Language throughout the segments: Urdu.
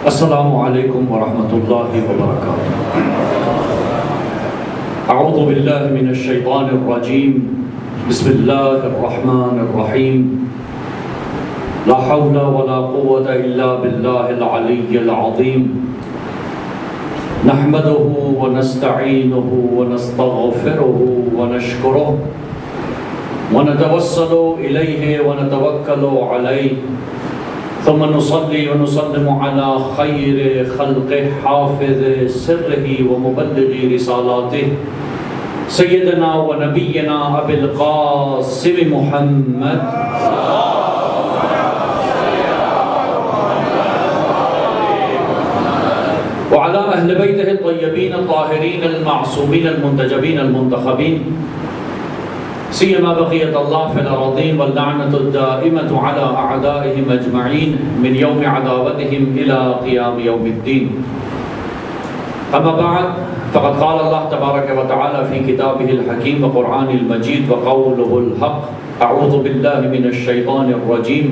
السلام علیکم ورحمۃ اللہ وبرکاتہ۔ اعوذ باللہ من الشیطان الرجیم، بسم اللہ الرحمن الرحیم، لا حول ولا قوة الا باللہ العلی العظیم، نحمده ونستعینه ونستغفره ونشکره ونتوسل الیہ ونتوکل علیہ، ثم نصلي ونسلم على خير خلقه حافظ سره ومبلغ رسالاته سيدنا ونبينا أبي القاسم محمد وعلى أهل بيته الطيبين الطاهرين المعصومين المنتجبين المنتخبين، سيما بقية الله في الأراضين، واللعنة الدائمة على أعدائهم أجمعين من يوم عداوتهم إلى قيام يوم الدين. أما بعد، فقد قال الله تبارك وتعالى في كتابه الحكيم وقرآن المجيد وقوله الحق: أعوذ بالله من الشيطان الرجيم،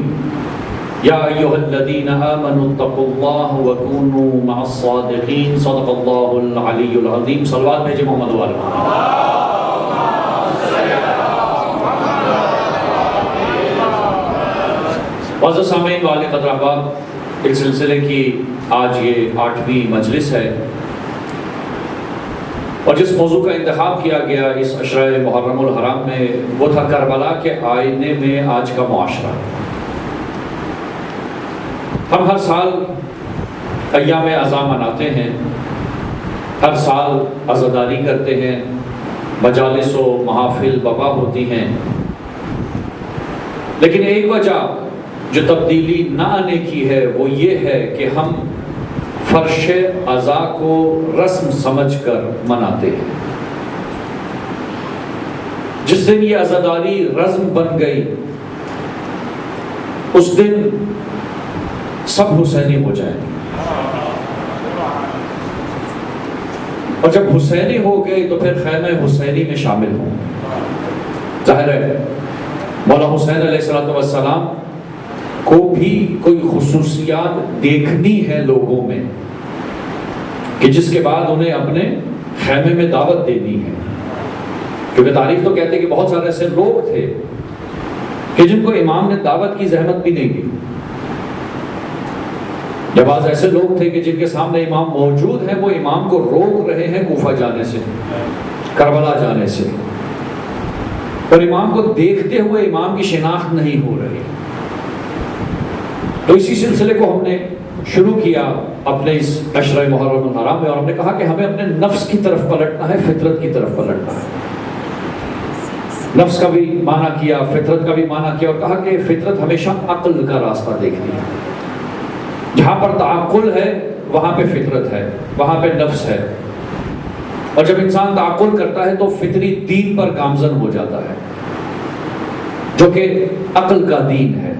يا أيها الذين آمنوا اتقوا الله وكونوا مع الصادقين، صدق الله العلي العظيم۔ صلوات بھیجے محمد والے۔ معزز سامعین والے قدر احباب، اس سلسلے کی آج یہ 8ویں مجلس ہے، اور جس موضوع کا انتخاب کیا گیا اس عشرہ محرم الحرام میں وہ تھا کربلا کے آئینے میں آج کا معاشرہ۔ ہم ہر سال ایام عزا مناتے ہیں، ہر سال عزاداری کرتے ہیں، مجالس و محافل برپا ہوتی ہیں، لیکن ایک وجہ جو تبدیلی نہ آنے کی ہے وہ یہ ہے کہ ہم فرش عزا کو رسم سمجھ کر مناتے ہیں۔ جس دن یہ عزاداری رسم بن گئی اس دن سب حسینی ہو جائیں گے، اور جب حسینی ہو گئے تو پھر خیمہ حسینی میں شامل ہوں۔ ظاہر ہے مولا حسین علیہ السلام کو بھی کوئی خصوصیات دیکھنی ہے لوگوں میں کہ جس کے بعد انہیں اپنے خیمے میں دعوت دینی ہے، کیونکہ تاریخ تو کہتے ہیں کہ بہت سارے ایسے لوگ تھے کہ جن کو امام نے دعوت کی زحمت بھی نہیں دی، یا بعض ایسے لوگ تھے کہ جن کے سامنے امام موجود ہیں وہ امام کو روک رہے ہیں کوفہ جانے سے، کربلا جانے سے، اور امام کو دیکھتے ہوئے امام کی شناخت نہیں ہو رہی۔ تو اسی سلسلے کو ہم نے شروع کیا اپنے اس عشرہ محرم الحرام میں، اور ہم نے کہا کہ ہمیں اپنے نفس کی طرف پلٹنا ہے، فطرت کی طرف پلٹنا ہے۔ نفس کا بھی معنی کیا، فطرت کا بھی معنی کیا، اور کہا کہ فطرت ہمیشہ عقل کا راستہ دیکھتی ہے۔ جہاں پر تعقل ہے وہاں پہ فطرت ہے، وہاں پہ نفس ہے، اور جب انسان تعقل کرتا ہے تو فطری دین پر گامزن ہو جاتا ہے، جو کہ عقل کا دین ہے،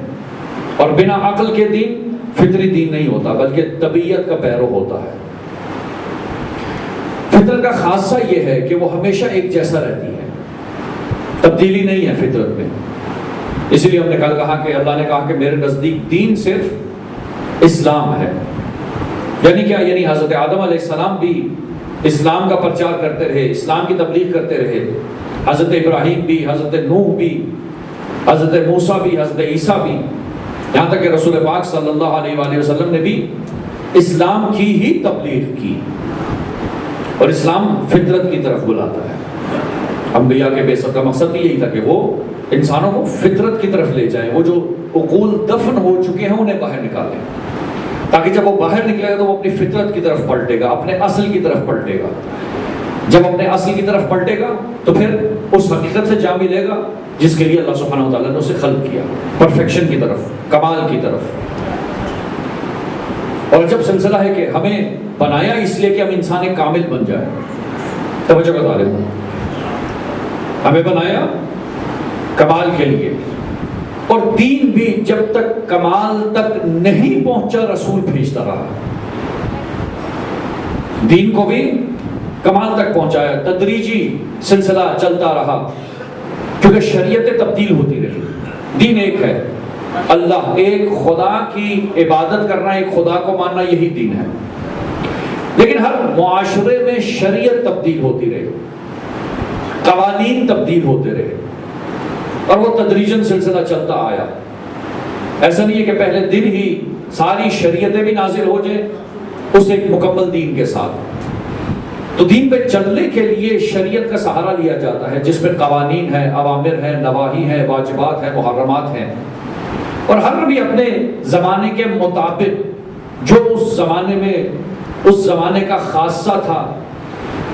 اور بنا عقل کے دین فطری دین نہیں ہوتا بلکہ طبیعت کا پیرو ہوتا ہے۔ فطرت کا خاصہ یہ ہے کہ وہ ہمیشہ ایک جیسا رہتی ہے، تبدیلی نہیں ہے فطرت میں۔ اس لیے ہم نے کل کہا کہ اللہ نے کہا کہ میرے نزدیک دین صرف اسلام ہے۔ یعنی کیا؟ یعنی حضرت آدم علیہ السلام بھی اسلام کا پرچار کرتے رہے، اسلام کی تبلیغ کرتے رہے، حضرت ابراہیم بھی، حضرت نوح بھی، حضرت موسیٰ بھی، حضرت عیسیٰ بھی، یہاں تک کہ رسول پاک صلی اللہ علیہ وآلہ وسلم نے بھی اسلام کی ہی تبلیغ کی، اور اسلام فطرت کی طرف بلاتا ہے۔ انبیاء کے بعثت کا مقصد بھی یہی تھا کہ وہ انسانوں کو فطرت کی طرف لے جائیں، وہ جو عقول دفن ہو چکے ہیں انہیں باہر نکالیں، تاکہ جب وہ باہر نکلے گا تو وہ اپنی فطرت کی طرف پلٹے گا، اپنے اصل کی طرف پلٹے گا۔ جب اپنے اصل کی طرف پلٹے گا تو پھر اس حقیقت سے جا ملے گا جس کے لیے اللہ سبحانہ و تعالیٰ نے اسے خلق کیا، پرفیکشن کی طرف، کمال کی طرف۔ اور جب سلسلہ ہے کہ ہمیں بنایا اس لیے کہ ہم انسان کامل بن جائیں، توجہ کا طالب ہوں، ہمیں بنایا کمال کے لیے، اور دین بھی جب تک کمال تک نہیں پہنچا رسول بھیجتا رہا، دین کو بھی کمال تک پہنچایا، تدریجی سلسلہ چلتا رہا، کیونکہ شریعتیں تبدیل ہوتی رہی، دین ایک ہے اللہ ایک خدا کی عبادت کرنا، ایک خدا کو ماننا، یہی دین ہے۔ لیکن ہر معاشرے میں شریعت تبدیل ہوتی رہی، قوانین تبدیل ہوتے رہے، اور وہ تدریجاً سلسلہ چلتا آیا۔ ایسا نہیں ہے کہ پہلے دن ہی ساری شریعتیں بھی نازل ہو جائیں اس ایک مکمل دین کے ساتھ۔ تو دین پہ چلنے کے لیے شریعت کا سہارا لیا جاتا ہے، جس میں قوانین ہیں، اوامر ہیں، نواہی ہیں، واجبات ہیں، محرمات ہیں، اور ہر نبی اپنے زمانے کے مطابق جو اس زمانے میں اس زمانے کا خاصہ تھا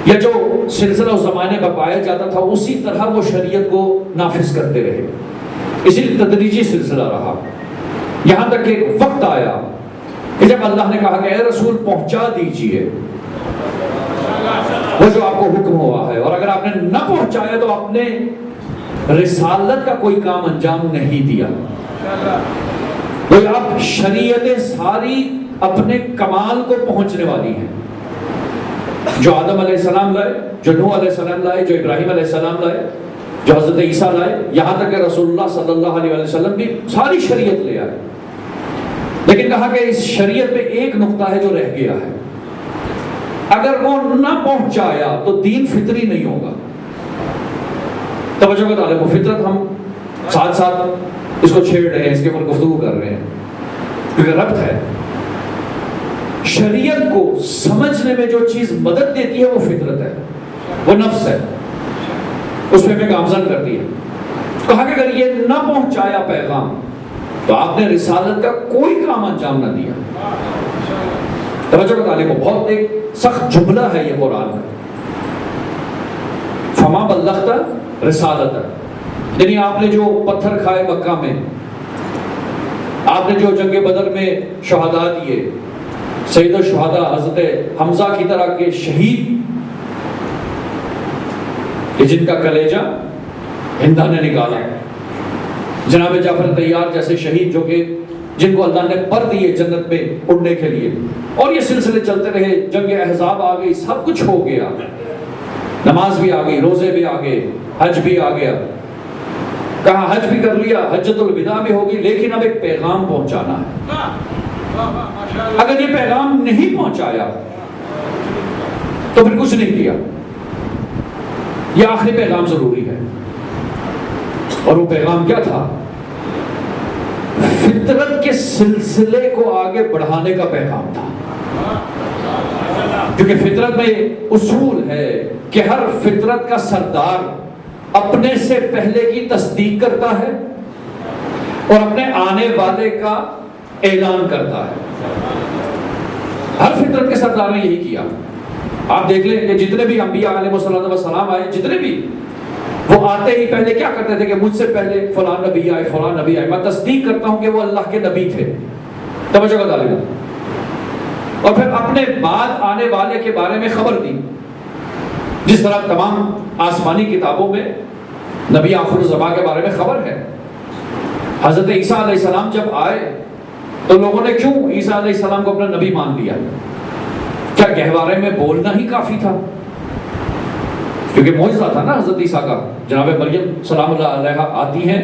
یا جو سلسلہ اس زمانے میں پایا جاتا تھا، اسی طرح وہ شریعت کو نافذ کرتے رہے۔ اسی لیے تدریجی سلسلہ رہا، یہاں تک کہ ایک وقت آیا کہ جب اللہ نے کہا کہ اے رسول پہنچا دیجئے وہ جو آپ کو حکم ہوا ہے، اور اگر آپ نے نہ پہنچایا تو آپ نے رسالت کا کوئی کام انجام نہیں دیا۔ اب شریعتیں ساری اپنے کمال کو پہنچنے والی ہیں، جو آدم علیہ السلام لائے، جو نوح علیہ السلام لائے، جو ابراہیم علیہ السلام لائے، جو حضرت عیسیٰ لائے، یہاں تک کہ رسول اللہ صلی اللہ علیہ وسلم بھی ساری شریعت لے آئے۔ لیکن کہا کہ اس شریعت میں ایک نقطہ ہے جو رہ گیا ہے، اگر وہ نہ پہنچایا تو دین فطری نہیں ہوگا۔ توجہ کا طالب، فطرت ہم ساتھ ساتھ اس کو چھیڑ رہے ہیں، اس کے اوپر گفتگو کر رہے ہیں کیونکہ ربط ہے۔ شریعت کو سمجھنے میں جو چیز مدد دیتی ہے وہ فطرت ہے، وہ نفس ہے، اس میں گامزن کرتی ہے۔ کہا کہ اگر یہ نہ پہنچایا پیغام تو آپ نے رسالت کا کوئی کام انجام نہ دیا۔ توجہ کا طالب، بہت ایک سخت جملہ ہے یہ قرآن میں، فما بلغت رسالت، یعنی آپ نے جو پتھر کھائے مکہ میں، آپ نے جو جنگ بدر میں شہداء دیے، سید الشہداء حضرت حمزہ کی طرح کے شہید کہ جن کا کلیجہ ہندا نے نکالا، جناب جعفر طیار جیسے شہید جو کہ جن کو اللہ نے پر دیے جنت میں اڑنے کے لیے، اور یہ سلسلے چلتے رہے، جنگ احزاب آ گئی، سب کچھ ہو گیا، نماز بھی آ گئی، روزے بھی آ گئے، حج بھی آ گیا، کہا حج بھی کر لیا، حجۃ الوداع بھی ہوگی، لیکن اب ایک پیغام پہنچانا ہے۔ اگر یہ پیغام نہیں پہنچایا تو پھر کچھ نہیں کیا، یہ آخری پیغام ضروری ہے۔ اور وہ پیغام کیا تھا؟ فطرت کے سلسلے کو آگے بڑھانے کا پیغام تھا، کیونکہ فطرت میں اصول ہے کہ ہر فطرت کا سردار اپنے سے پہلے کی تصدیق کرتا ہے اور اپنے آنے والے کا اعلان کرتا ہے۔ ہر فطرت کے سردار نے یہی کیا۔ آپ دیکھ لیں کہ جتنے بھی انبیاء علیہ السلام آئے، جتنے بھی، وہ آتے ہی پہلے کیا کرتے تھے کہ مجھ سے پہلے فلاں نبی آئے، فلاں نبی آئے، میں تصدیق کرتا ہوں کہ وہ اللہ کے نبی تھے۔ توجہ کا طالب، اور پھر اپنے بعد آنے والے کے بارے میں خبر دی، جس طرح تمام آسمانی کتابوں میں نبی آخر الزمان کے بارے میں خبر ہے۔ حضرت عیسیٰ علیہ السلام جب آئے تو لوگوں نے کیوں عیسیٰ علیہ السلام کو اپنا نبی مان لیا؟ کیا گہوارے میں بولنا ہی کافی تھا؟ کیونکہ معجزہ تھا نا حضرت عیسیٰ کا۔ جناب مریم سلام اللہ علیہا آتی ہیں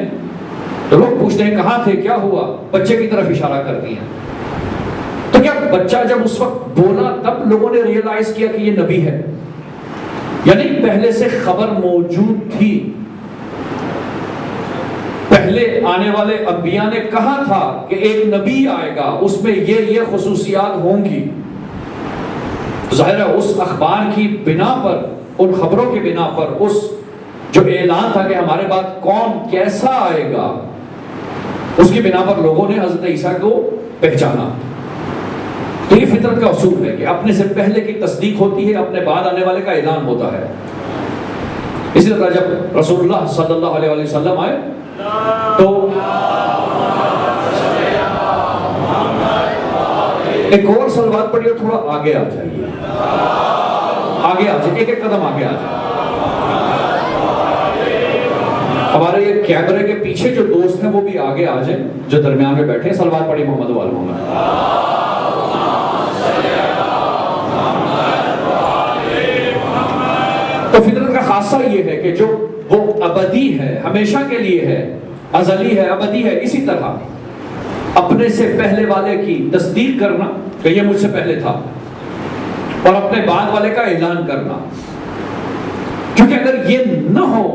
تو لوگ پوچھتے ہیں کہاں تھے، کیا ہوا، بچے کی طرف اشارہ کرتی ہیں۔ تو کیا بچہ جب اس وقت بولا تب لوگوں نے ریئلائز کیا کہ یہ نبی ہے؟ یعنی پہلے سے خبر موجود تھی، پہلے آنے والے انبیاء نے کہا تھا کہ ایک نبی آئے گا، اس میں یہ خصوصیات ہوں گی۔ ظاہر ہے اس اخبار کی بنا پر، ان خبروں کی بنا پر، اس جو اعلان تھا کہ ہمارے بعد کون کیسا آئے گا، اس کی بنا پر لوگوں نے حضرت عیسیٰ کو پہچانا۔ تو یہ فطرت کا اصول ہے کہ اپنے سے پہلے کی تصدیق ہوتی ہے، اپنے بعد آنے والے کا اعلان ہوتا ہے۔ اسی طرح جب رسول اللہ صلی اللہ علیہ وسلم آئے تو ایک اور صلوات پڑھی اور تھوڑا آگے آ جائیے، آگے آ جائیے، ایک ایک قدم آگے آ جائیے۔ ہمارے یہ کیمرے کے پیچھے جو دوست ہیں وہ بھی آگے آ جائیں، جو درمیان میں بیٹھے ہیں۔ صلوات پڑھی محمد وآل محمد۔ تو فطرت کا خاصہ یہ ہے کہ جو وہ ابدی ہے، ہمیشہ کے لیے ہے، ازلی ہے، ابدی ہے، اسی طرح اپنے سے پہلے والے کی تصدیق کرنا کہ یہ مجھ سے پہلے تھا، اور اپنے بعد والے کا اعلان کرنا. کیونکہ اگر یہ نہ ہو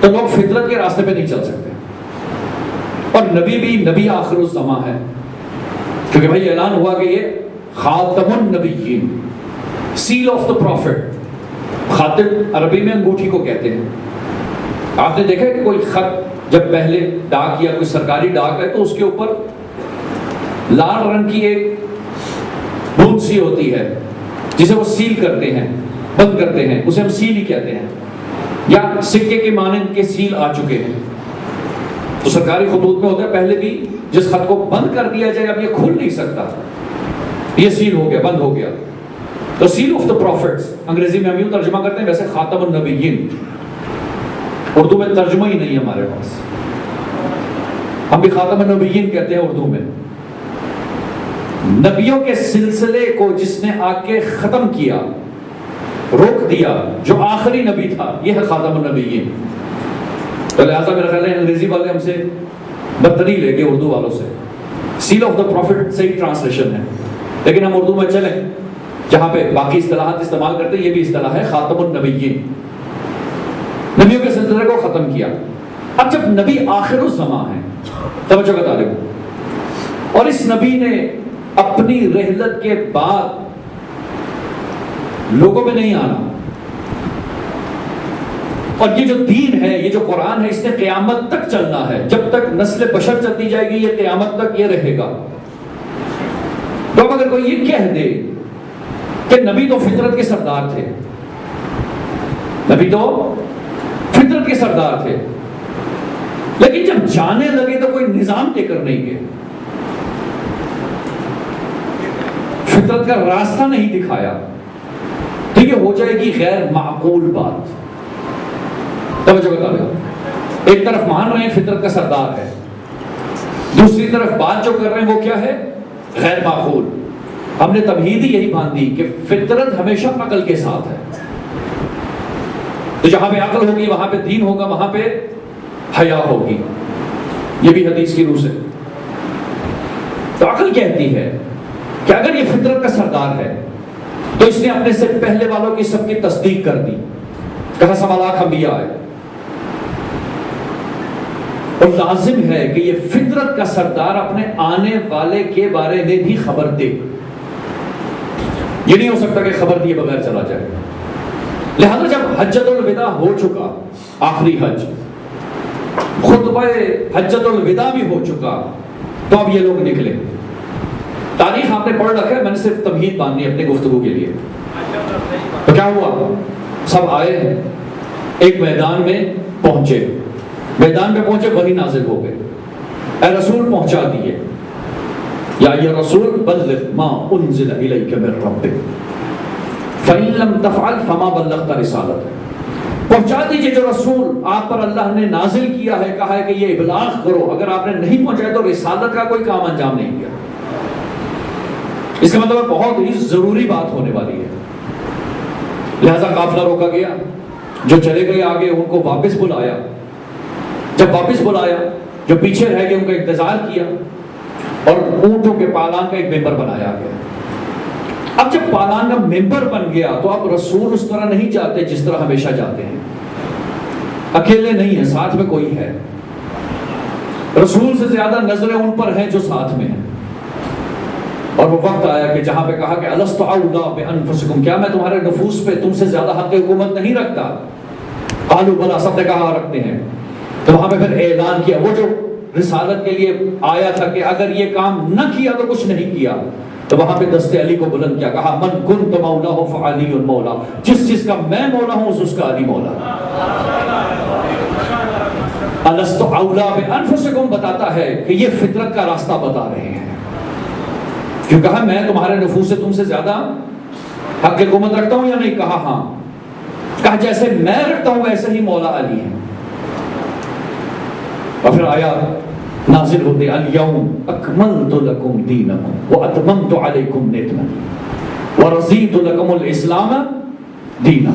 تو لوگ فطرت کے راستے پہ نہیں چل سکتے. اور نبی بھی نبی آخر الزماں ہے، کیونکہ بھائی اعلان ہوا کہ یہ خاتم النبیین، سیل آف دا پروفٹ. خاتم عربی میں انگوٹھی کو کہتے ہیں. آپ نے دیکھا کہ کوئی خط جب پہلے ڈاک یا کوئی سرکاری ڈاک ہے تو اس کے اوپر لال رنگ کی ایک بوند سی ہوتی ہے جسے وہ سیل کرتے ہیں، بند کرتے ہیں، اسے ہم سیل ہی کہتے ہیں. یا سکے کے مانند کے سیل آ چکے ہیں تو سرکاری خطوط میں ہوتا ہے پہلے بھی جس خط کو بند کر دیا جائے اب یہ کھل نہیں سکتا، یہ سیل ہو گیا، بند ہو گیا. تو سیل آف دا پروفٹس انگریزی میں ہم یوں ترجمہ کرتے ہیں، ویسے خاتم النبیین اردو میں ترجمہ ہی نہیں ہمارے پاس. ہم بھی خاتم النبیین کہتے ہیں اردو میں. نبیوں کے سلسلے کو جس نے آ کے ختم کیا، روک دیا، جو آخری نبی تھا، یہ ہے خاتم النبیین. تو لہٰذا میرا خیال ہے انگریزی والے ہم سے برتری لے کے اردو والوں سے. سیل آف دا پروفٹ سے ہی ٹرانسلیشن ہے، لیکن ہم اردو میں چلیں جہاں پہ باقی اصطلاحات استعمال کرتے ہیں، یہ بھی اصطلاح ہے خاتم النبیین. نبیوں کے سلسلے کو ختم کیا. اب جب نبی آخر الزماں ہے، توجہ کا طالب، اور اس نبی نے اپنی رحلت کے بعد لوگوں میں نہیں آنا، اور یہ جو دین ہے، یہ جو قرآن ہے، اس نے قیامت تک چلنا ہے. جب تک نسل بشر چلتی جائے گی یہ قیامت تک یہ رہے گا. تو اب اگر کوئی یہ کہہ دے کہ نبی تو فطرت کے سردار تھے، نبی تو فطرت کے سردار تھے، لیکن جب جانے لگے تو کوئی نظام لے کر نہیں گئے، فطرت کا راستہ نہیں دکھایا، تو یہ ہو جائے گی غیر معقول بات. توجہ بتا دیں، ایک طرف مان رہے ہیں فطرت کا سردار ہے، دوسری طرف بات جو کر رہے ہیں وہ کیا ہے؟ غیر معقول. ہم نے تمہید ہی یہی باندھی کہ فطرت ہمیشہ عقل کے ساتھ ہے. تو جہاں پہ عقل ہوگی وہاں پہ دین ہوگا، وہاں پہ حیا ہوگی. یہ بھی حدیث کی روح سے. تو عقل کہتی ہے کہ اگر یہ فطرت کا سردار ہے تو اس نے اپنے سے پہلے والوں کی سب کی تصدیق کر دی. کہا سوالات انبیاء آئے، اور لازم ہے کہ یہ فطرت کا سردار اپنے آنے والے کے بارے میں بھی خبر دے. یہ نہیں ہو سکتا کہ خبر دیے بغیر چلا جائے. لہذا جب حجۃ الوداع ہو چکا، آخری حج، خطبہ حجۃ الوداع بھی ہو چکا، تو اب یہ لوگ نکلے. تاریخ آپ نے پڑھ رکھا ہے، میں نے صرف تمہید باندھی اپنے گفتگو کے لیے. تو کیا ہوا؟ سب آئے، ایک میدان میں پہنچے. میدان میں پہنچے، وحی نازل ہو گئے. اے رسول پہنچا دیے، یا رسول بلغ ما انزل الیک من ربک فإن لم تفعل فما بلغت رسالته. پہنچا دیجئے جو رسول آپ پر اللہ نے نازل کیا ہے، کہا ہے کہ یہ ابلاغ کرو. اگر آپ نے نہیں پہنچایا تو رسالت کا کوئی کام انجام نہیں کیا. اس کا مطلب بہت ہی ضروری بات ہونے والی ہے. لہذا قافلہ روکا گیا، جو چلے گئے آگے ان کو واپس بلایا. جب واپس بلایا، جو پیچھے رہ گئے ان کا انتظار کیا، اور اونٹوں کے پالان کا ایک ممبر بنایا گیا. اب جب پالان کا ممبر بن گیا تو اب رسول اس طرح نہیں جاتے جس طرح ہمیشہ جاتے ہیں. اکیلے نہیں ہیں، ساتھ میں کوئی ہے. رسول سے زیادہ نظریں ان پر ہیں جو ساتھ میں ہیں. اور وہ وقت آیا کہ جہاں پہ کہا کہ الست اولی بانفسکم، کیا میں تمہارے نفوس پہ تم سے زیادہ حق حکومت نہیں رکھتا؟ قالوا بلا، سب نے کہا رکھتے ہیں. تو وہاں پہ پھر اعلان کیا، وہ جو رسالت کے لیے آیا تھا کہ اگر یہ کام نہ کیا تو کچھ نہیں کیا، تو وہاں پہ دست علی کو بلند کیا، کہا من کنت مولاہ فعلی مولا، جس چیز کا میں مولا ہوں اس کا علی مولا. الست اولی بانفسکم بتاتا ہے کہ یہ فطرت کا راستہ بتا رہے ہیں. کیوں کہا میں تمہارے نفوس سے تم سے زیادہ حق حکومت رکھتا ہوں یا نہیں؟ کہا ہاں. کہا جیسے میں رکھتا ہوں ویسے ہی مولا علی ہے. اور پھر آیات نازل ہوتے، الیوم اکملت لکم دینکم واتممت علیکم نعمتی ورضیت لکم الاسلام دینا.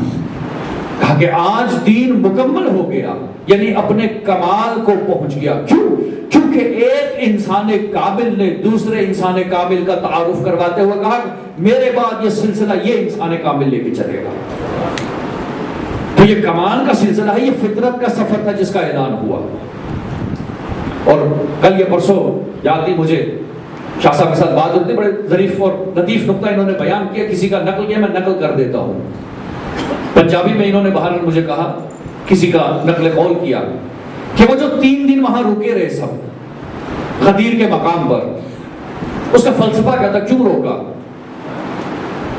کہا کہ آج دین مکمل ہو گیا، یعنی اپنے کمال کو پہنچ گیا. کیوں؟ چونکہ ایک انسان کامل نے دوسرے انسان کامل کا تعارف کرواتے ہوئے کہا میرے بعد یہ سلسلہ یہ انسان کامل لے کے چلے گا. تو یہ کمال کا سلسلہ ہے, یہ فطرت کا سفر تھا جس کا اعلان ہوا. اور کل یا پرسوں یاد نہیں مجھے, شاہ صاحب کے ساتھ بات ہوتی, بڑے ظریف اور لطیف نقطہ انہوں نے بیان کیا, کسی کا نقل کیا, میں نقل کر دیتا ہوں. پنجابی میں انہوں نے باہر مجھے کہا, کسی کا نقل قول کیا کہ وہ جو 3 دن وہاں رکے رہے سب غدیر کے مقام پر, اس کا فلسفہ کیا تھا, کیوں روکا؟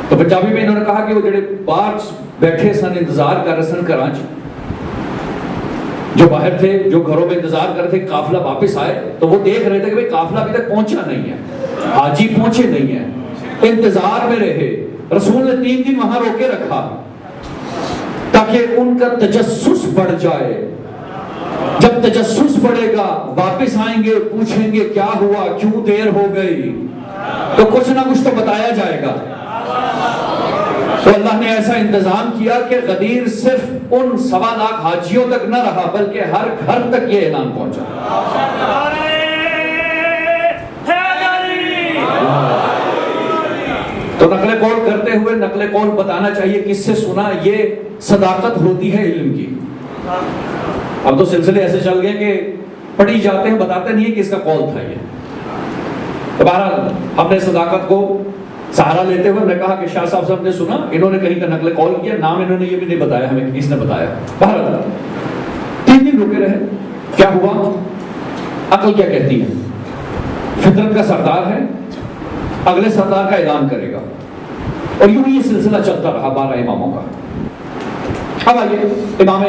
تو پنجابی میں انہوں نے کہا کہ وہ جڑے باہر بیٹھے سن, انتظار کر رہے سن کراچ, جو باہر تھے, جو گھروں میں انتظار کر رہے تھے قافلہ واپس آئے, تو وہ دیکھ رہے تھے کہ قافلہ ابھی تک پہنچا نہیں ہے, حاجی پہنچے نہیں ہیں, انتظار میں رہے. رسول نے 3 دن وہاں روکے رکھا تاکہ ان کا تجسس بڑھ جائے. جب تجسس بڑھے گا واپس آئیں گے, پوچھیں گے کیا ہوا, کیوں دیر ہو گئی, تو کچھ نہ کچھ تو بتایا جائے گا. تو اللہ نے ایسا انتظام کیا کہ غدیر صرف ان 1.25 لاکھ حاجیوں تک نہ رہا بلکہ ہر گھر تک یہ اعلان پہنچا. تو نقل قول کرتے ہوئے نقل قول بتانا چاہیے کس سے سنا, یہ صداقت ہوتی ہے علم کی. اب تو سلسلے ایسے چل گئے کہ پڑھی جاتے ہیں, بتاتے نہیں ہے کہ اس کا قول تھا یہ. تو بہرحال ہم نے صداقت کو سہارا لیتے ہوئے نے کہا کہ شاہ صاحب سے ہم نے سنا, انہوں نے کہیں کا نقل قول کیا, نام انہوں نے یہ بھی نہیں بتایا ہمیں کس نے بتایا. بہرحال 3 دن رکے رہے, کیا ہوا؟ عقل کیا کہتی ہے؟ فطرت کا سردار ہے, اگلے سردار کا اعلان کرے گا. اور یوں ہی یہ سلسلہ چلتا رہا 12 اماموں کا. اب آئیے, امام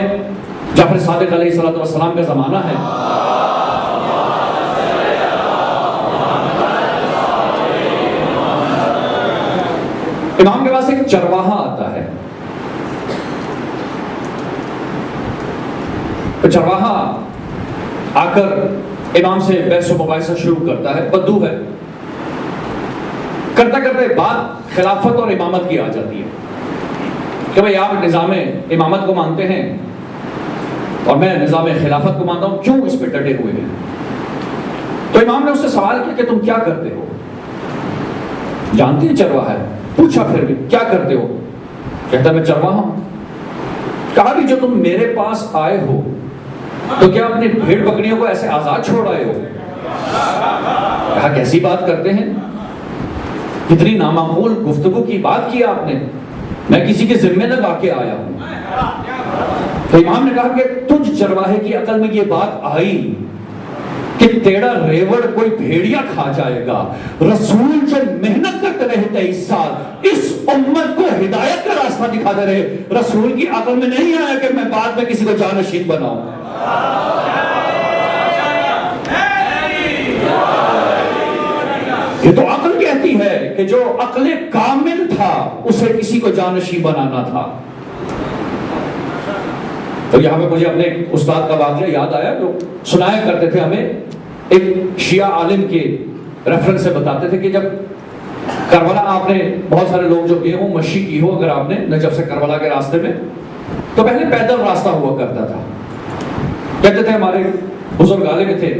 جعفر صادق علیہ السلام کا زمانہ ہے. امام کے پاس ایک چرواہا آتا ہے. چرواہا آ کر امام سے بحث و مباحثہ شروع کرتا ہے. بدو ہے, کرتے کرتے بات خلافت اور امامت کی آ جاتی ہے کہ بھئی آپ نظام امامت کو مانتے ہیں اور میں نظام خلافت کو مانتا ہوں, کیوں اس پہ ڈٹے ہوئے ہیں؟ تو امام نے اس سے سوال کیا کہ تم کیا کرتے ہو؟ جانتی ہے چرواہا ہے, پوچھا پھر بھی کیا کرتے ہو؟ کہتا میں چرواہا ہوں. کہا بھی جو تم میرے پاس آئے ہو تو کیا اپنی بھیڑ بکریوں کو ایسے آزاد چھوڑ آئے ہو؟ کہا کیسی بات کرتے ہیں, کتنی نامعقول گفتگو کی بات کی آپ نے, میں کسی کے ذمے لگا کے آیا ہوں. تو امام نے کہا کہ تجھ چرواہے کی عقل میں یہ بات آئی کہ تیرا ریوڑ کوئی بھیڑیا کھا جائے گا. رسول جو محنت کرتے رہے 23 سال اس امت کو ہدایت کا راستہ دکھاتے رہے, رسول کی عقل میں نہیں آیا کہ میں بعد میں کسی کو جانشین بناؤں. یہ تو عقل کہتی ہے کہ جو عقل کامل تھا اسے کسی کو جانشین بنانا تھا. تو یہاں پہ مجھے اپنے استاد کا واقعہ یاد آیا جو سنایا کرتے تھے ہمیں. ایک شیعہ عالم کے ریفرنس سے بتاتے تھے کہ جب کربلا آپ نے بہت سارے لوگ جو گئے ہوں, مشی کی ہو اگر آپ نے نجف سے کربلا کے راستے میں, تو پہلے پیدل راستہ ہوا کرتا تھا. کہتے تھے ہمارے بزرگ عالم تھے,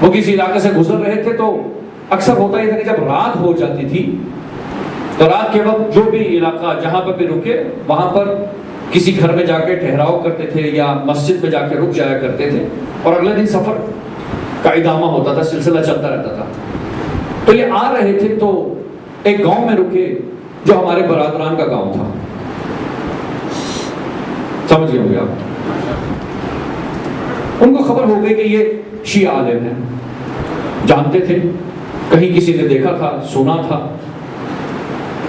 وہ کسی علاقے سے گزر رہے تھے تو اکثر ہوتا ہی تھا کہ جب رات ہو جاتی تھی تو رات کے وقت جو بھی علاقہ جہاں پر بھی رکے وہاں پر کسی گھر میں جا کے ٹھہراؤ کرتے تھے یا مسجد میں جا کے رک جایا کرتے تھے, اور اگلے دن سفر کا ادامہ ہوتا تھا, سلسلہ چلتا رہتا تھا. تو یہ آ رہے تھے تو ایک گاؤں میں رکے جو ہمارے برادران کا گاؤں تھا. سمجھ گئے ہوں گے آپ. ان کو خبر ہو گئی کہ یہ شیعہ عالم ہیں, جانتے تھے, کہیں کسی نے دیکھا تھا, سنا تھا,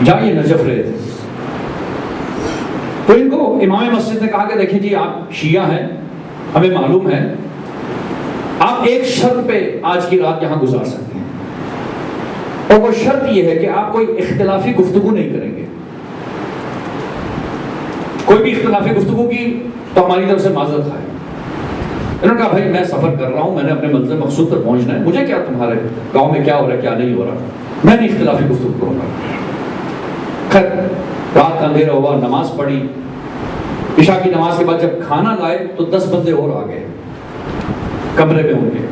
جہاں یہ نجف رہے تھے. تو ان کو امام مسجد نے کہا کہ دیکھیں جی آپ شیعہ ہیں, ہمیں معلوم ہے, آپ ایک شرط پہ آج کی رات یہاں گزار سکتے ہیں, اور وہ شرط یہ ہے کہ آپ کوئی اختلافی گفتگو نہیں کریں گے. کوئی بھی اختلافی گفتگو کی تو ہماری طرف سے معذرت ہے. انہوں نے کہا بھائی میں سفر کر رہا ہوں, میں نے اپنے منزل مقصود پر پہنچنا ہے, مجھے کیا تمہارے گاؤں میں کیا ہو رہا ہے کیا نہیں ہو رہا, میں نہیں اختلافی گفتگو کروں گا. خیر رات کا اندھیرا ہوا, نماز پڑھی, عشاء کی نماز کے بعد جب کھانا لائے تو 10 بندے اور آ گئے کمرے میں ان کے.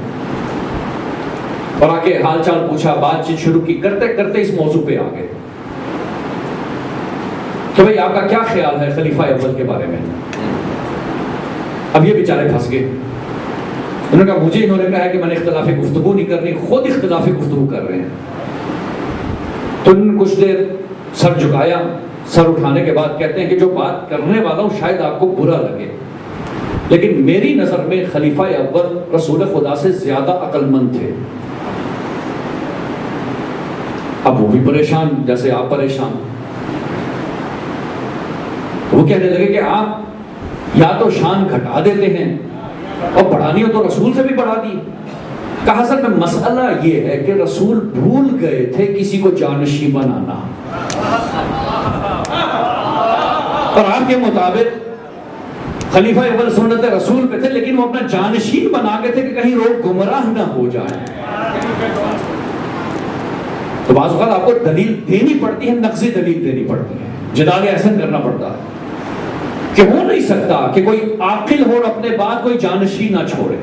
اور آ کے حال چال پوچھا، بات چیت شروع کی، کرتے کرتے اس موضوع پہ آ گئے کہ بھئی آپ کا کیا خیال ہے خلیفہ اول کے بارے میں؟ اب یہ بیچارے پھنس گئے. انہوں نے کہا مجھے انہوں نے کہا ہے کہ میں نے اختلافی گفتگو نہیں کرنی، خود اختلافی گفتگو کر رہے ہیں. تو انہوں نے کچھ دیر سر جھکایا، سر اٹھانے کے بعد کہتے ہیں کہ جو بات کرنے والا ہوں شاید آپ کو برا لگے، لیکن میری نظر میں خلیفہ اول رسول خدا سے زیادہ عقل مند تھے. اب وہ بھی پریشان جیسے آپ پریشان. وہ کہنے لگے کہ آپ یا تو شان گھٹا دیتے ہیں اور بڑھانی ہو تو رسول سے بھی بڑھا دی. کہا اصل میں مسئلہ یہ ہے کہ رسول بھول گئے تھے کسی کو جانشین بنانا، اور آپ کے مطابق خلیفہ اول سنت رسول پہ تھے لیکن وہ اپنا جانشین بنا کے تھے کہ کہیں لوگ گمراہ نہ ہو جائیں. تو بعض اوقات آپ کو دلیل دینی پڑتی ہے، نقصی دلیل دینی پڑتی ہے، جدال احسن کرنا پڑتا ہے کہ ہو نہیں سکتا کہ کوئی عاقل ہو اور اپنے بعد کوئی جانشین نہ چھوڑے.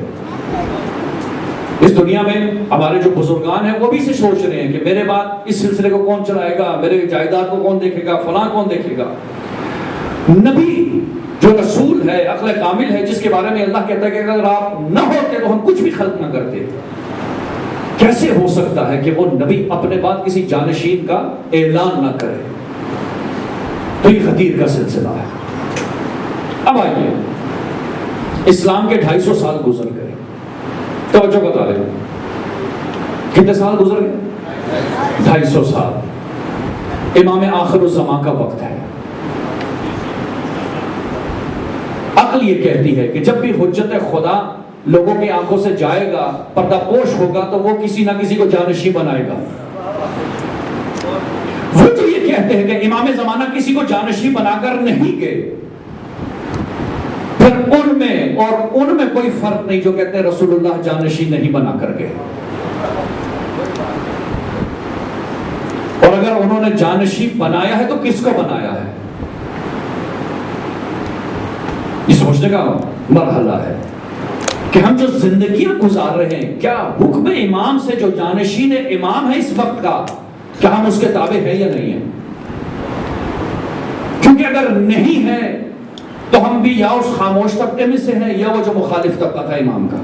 اس دنیا میں ہمارے جو بزرگان ہیں وہ بھی سے سوچ رہے ہیں کہ میرے بعد اس سلسلے کو کون چلائے گا، میرے جائیداد کو کون دیکھے گا، فلاں کون دیکھے گا. نبی جو رسول ہے، عقل کامل ہے، جس کے بارے میں اللہ کہتا ہے کہ اگر آپ نہ ہوتے تو ہم کچھ بھی خلق نہ کرتے. کیسے ہو سکتا ہے کہ وہ نبی اپنے بعد کسی جانشین کا اعلان نہ کرے؟ تو یہ خطیر کا سلسلہ ہے. اب آئیے اسلام کے 250 سال گزر گئے. توجہ بتا رہے ہیں کتنے سال گزر گئے؟ 250 سال. امام آخر الزمان کا وقت ہے. عقل یہ کہتی ہے کہ جب بھی حجت خدا لوگوں کی آنکھوں سے جائے گا، پردہ پوش ہوگا، تو وہ کسی نہ کسی کو جانشین بنائے گا. وہ جو یہ کہتے ہیں کہ امام زمانہ کسی کو جانشین بنا کر نہیں گئے، پھر ان میں کوئی فرق نہیں جو کہتے ہیں رسول اللہ جانشین نہیں بنا کر گئے. اور اگر انہوں نے جانشین بنایا ہے تو کس کو بنایا ہے؟ یہ سوچنے کا مرحلہ ہے کہ ہم جو زندگیاں گزار رہے ہیں، کیا حکم امام سے جو جانشین امام ہے اس وقت کا، کیا ہم اس کے تابع ہیں یا نہیں ہیں؟ کیونکہ اگر نہیں ہے تو ہم بھی یا اس خاموش طبقے میں سے ہیں یا وہ جو مخالف طبقہ تھا امام کا.